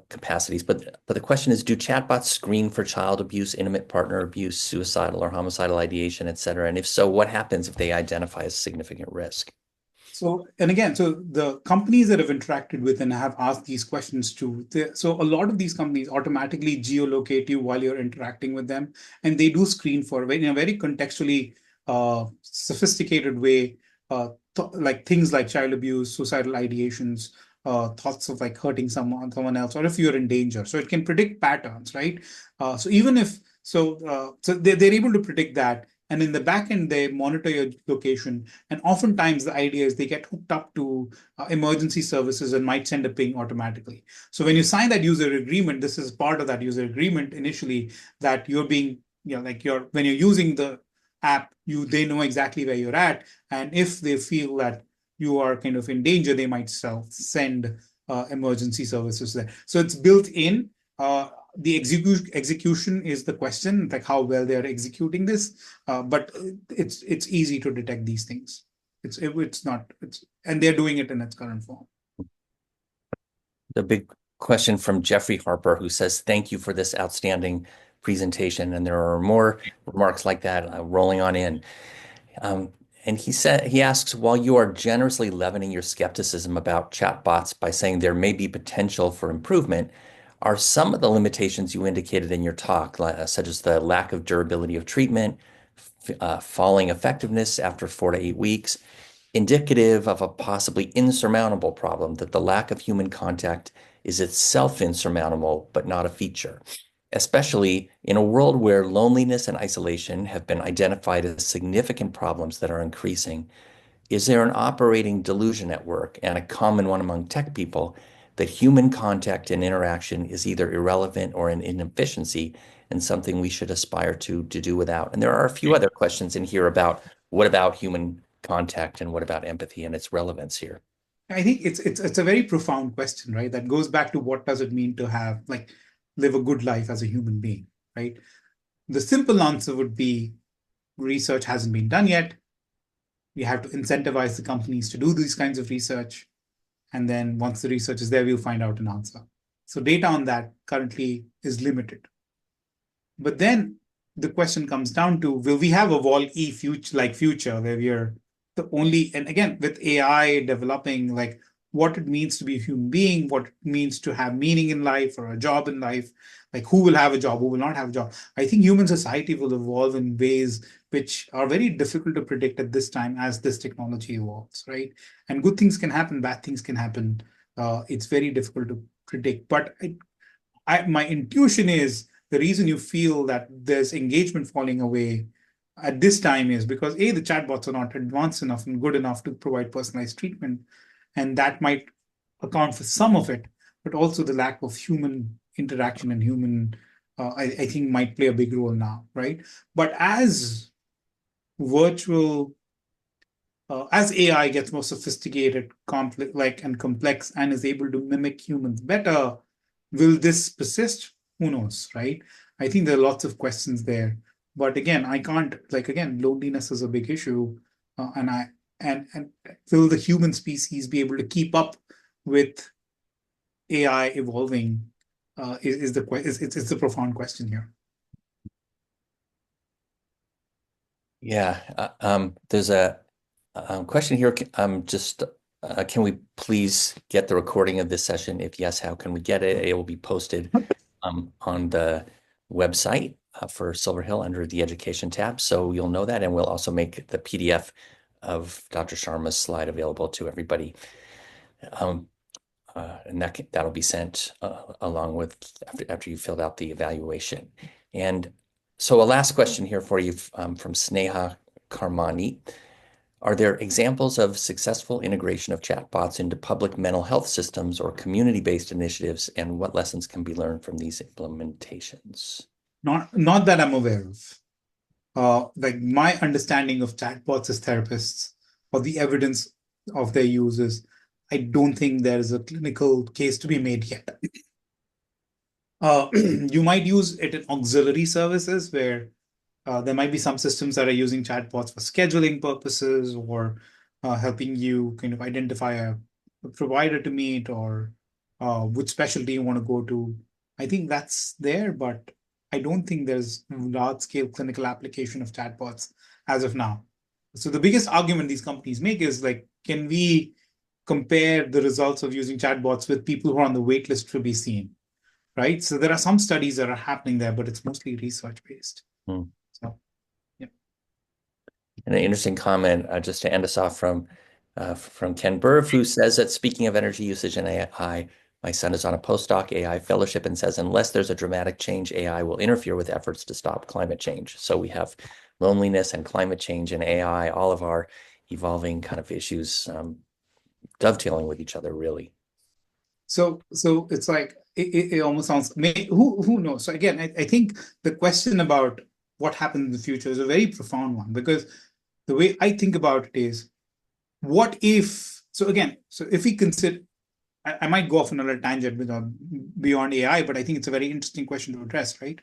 capacities, but the question is, do chatbots screen for child abuse, intimate partner abuse, suicidal or homicidal ideation, et cetera? And if so, what happens if they identify a significant risk? So, and again, so the companies that have interacted with and have asked these questions to, so a lot of these companies automatically geolocate you while you're interacting with them, and they do screen for in a very contextually sophisticated way, like things like child abuse, suicidal ideations, thoughts of like hurting someone else, or if you're in danger. So it can predict patterns, right? So even if So they're able to predict that. And in the back end, they monitor your location. And oftentimes, the idea is they get hooked up to emergency services and might send a ping automatically. So when you sign that user agreement, this is part of that user agreement initially that you're being, like when you're using the app, they know exactly where you're at. And if they feel that you are kind of in danger, they might send emergency services there. So it's built in. The execution is the question, like how well they are executing this. But it's easy to detect these things. It's not it's and they're doing it in its current form. The big question from Jeffrey Harper, who says, "Thank you for this outstanding presentation." And there are more remarks like that rolling on in. Um, and he asks, while you are generously leavening your skepticism about chatbots by saying there may be potential for improvement, are some of the limitations you indicated in your talk, such as the lack of durability of treatment, falling effectiveness after 4 to 8 weeks, indicative of a possibly insurmountable problem that the lack of human contact is itself insurmountable, but not a feature, especially in a world where loneliness and isolation have been identified as significant problems that are increasing? Is there an operating delusion at work, and a common one among tech people, that human contact and interaction is either irrelevant or an inefficiency and something we should aspire to do without? And there are a few other questions in here about what about human contact and what about empathy and its relevance here. I think it's a very profound question, right? That goes back to what does it mean to have live a good life as a human being, right? The simple answer would be research hasn't been done yet. We have to incentivize the companies to do these kinds of research. And then once the research is there, we'll find out an answer. So data on that currently is limited. But then the question comes down to, will we have a Wall-E future where we are the only, and again, with AI developing, like what it means to be a human being, what it means to have meaning in life or a job in life, like who will have a job, who will not have a job. I think human society will evolve in ways which are very difficult to predict at this time as this technology evolves, right? And good things can happen, bad things can happen. It's very difficult to predict. But my intuition is the reason you feel that there's engagement falling away at this time is because the chatbots are not advanced enough and good enough to provide personalized treatment, and that might account for some of it, but also the lack of human interaction and human, I think, might play a big role now, right? But virtual as AI gets more sophisticated, complex, and is able to mimic humans better, will this persist? Who knows, right? I think there are lots of questions there. But again, I can't again, loneliness is a big issue, and will the human species be able to keep up with AI evolving? Is the it's a profound question here. Yeah, there's a question here. Just can we please get the recording of this session? If yes, how can we get it? It will be posted on the website for Silver Hill under the Education tab, so you'll know that, and we'll also make the PDF of Dr. Sharma's slide available to everybody. And that'll be sent along with after you filled out the evaluation. And so a last question here for you from Sneha Karmani. Are there examples of successful integration of chatbots into public mental health systems or community-based initiatives, and what lessons can be learned from these implementations? Not that I'm aware of. Like my understanding of chatbots as therapists or the evidence of their uses, I don't think there is a clinical case to be made yet. You might use it in auxiliary services where there might be some systems that are using chatbots for scheduling purposes or helping you kind of identify a provider to meet or which specialty you want to go to. I think that's there, but I don't think there's large scale clinical application of chatbots as of now. So the biggest argument these companies make is like, can we compare the results of using chatbots with people who are on the wait list to be seen, right? So there are some studies that are happening there, but it's mostly research based. Hmm. So yeah. And an interesting comment just to end us off from Ken Burf, who says that speaking of energy usage and AI, My son is on a postdoc AI fellowship and says, unless there's a dramatic change, AI will interfere with efforts to stop climate change. So we have loneliness and climate change and AI, all of our evolving kind of issues dovetailing with each other, really. So it's like it almost sounds. Who knows? So again, I think the question about what happens in the future is a very profound one because the way I think about it is, what if? So again, so if we consider, I might go off on a little tangent beyond AI, but I think it's a very interesting question to address, right?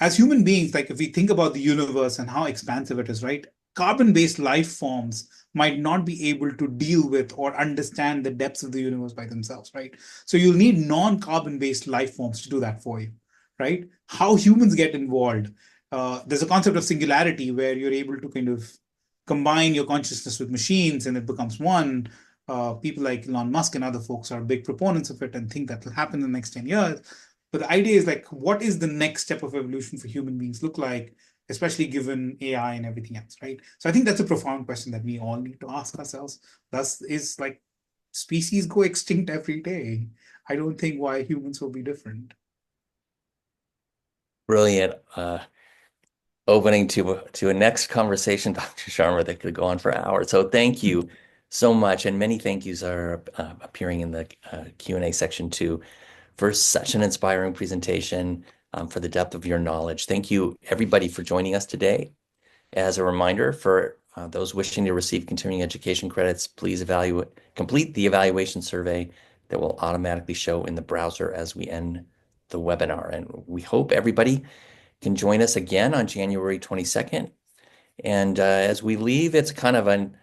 As human beings, like if we think about the universe and how expansive it is, right? Carbon-based life forms might not be able to deal with or understand the depths of the universe by themselves, right? So you'll need non-carbon-based life forms to do that for you, right? How humans get involved. There's a concept of singularity where you're able to kind of combine your consciousness with machines and it becomes one. People like Elon Musk and other folks are big proponents of it and think that will happen in the next 10 years. But the idea is like, what is the next step of evolution for human beings look like, especially given AI and everything else, right? So I think that's a profound question that we all need to ask ourselves. Thus, is like species go extinct every day. I don't think why humans will be different. Brilliant. Opening to a next conversation, Dr. Sharma, that could go on for hours. So thank you so much, and many thank yous are appearing in the Q&A section too for such an inspiring presentation, for the depth of your knowledge. Thank you, everybody, for joining us today. As a reminder, for those wishing to receive continuing education credits, please complete the evaluation survey that will automatically show in the browser as we end the webinar. And we hope everybody can join us again on January 22nd. And as we leave, it's kind of an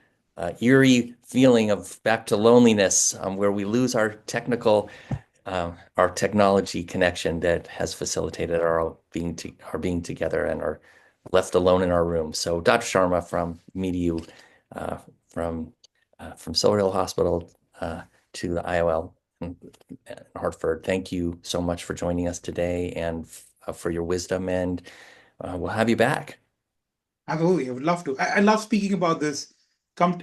eerie feeling of back to loneliness, where we lose our technology connection that has facilitated our being together and are left alone in our room. So, Dr. Sharma from MeetU, uh, from Silver Hill Hospital to the IOL in Hartford, thank you so much for joining us today and for your wisdom, and we'll have you back. Absolutely, I would love to. I love speaking about this.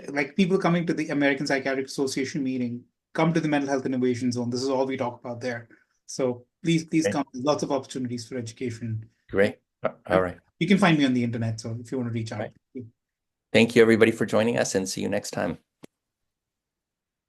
Like people coming to the American Psychiatric Association meeting, come to the Mental Health Innovation Zone. This is all we talk about there. So please Okay. come. There's lots of opportunities for education. Great. All right. You can find me on the internet. So if you want to reach All out. right. Thank you, everybody, for joining us, and see you next time.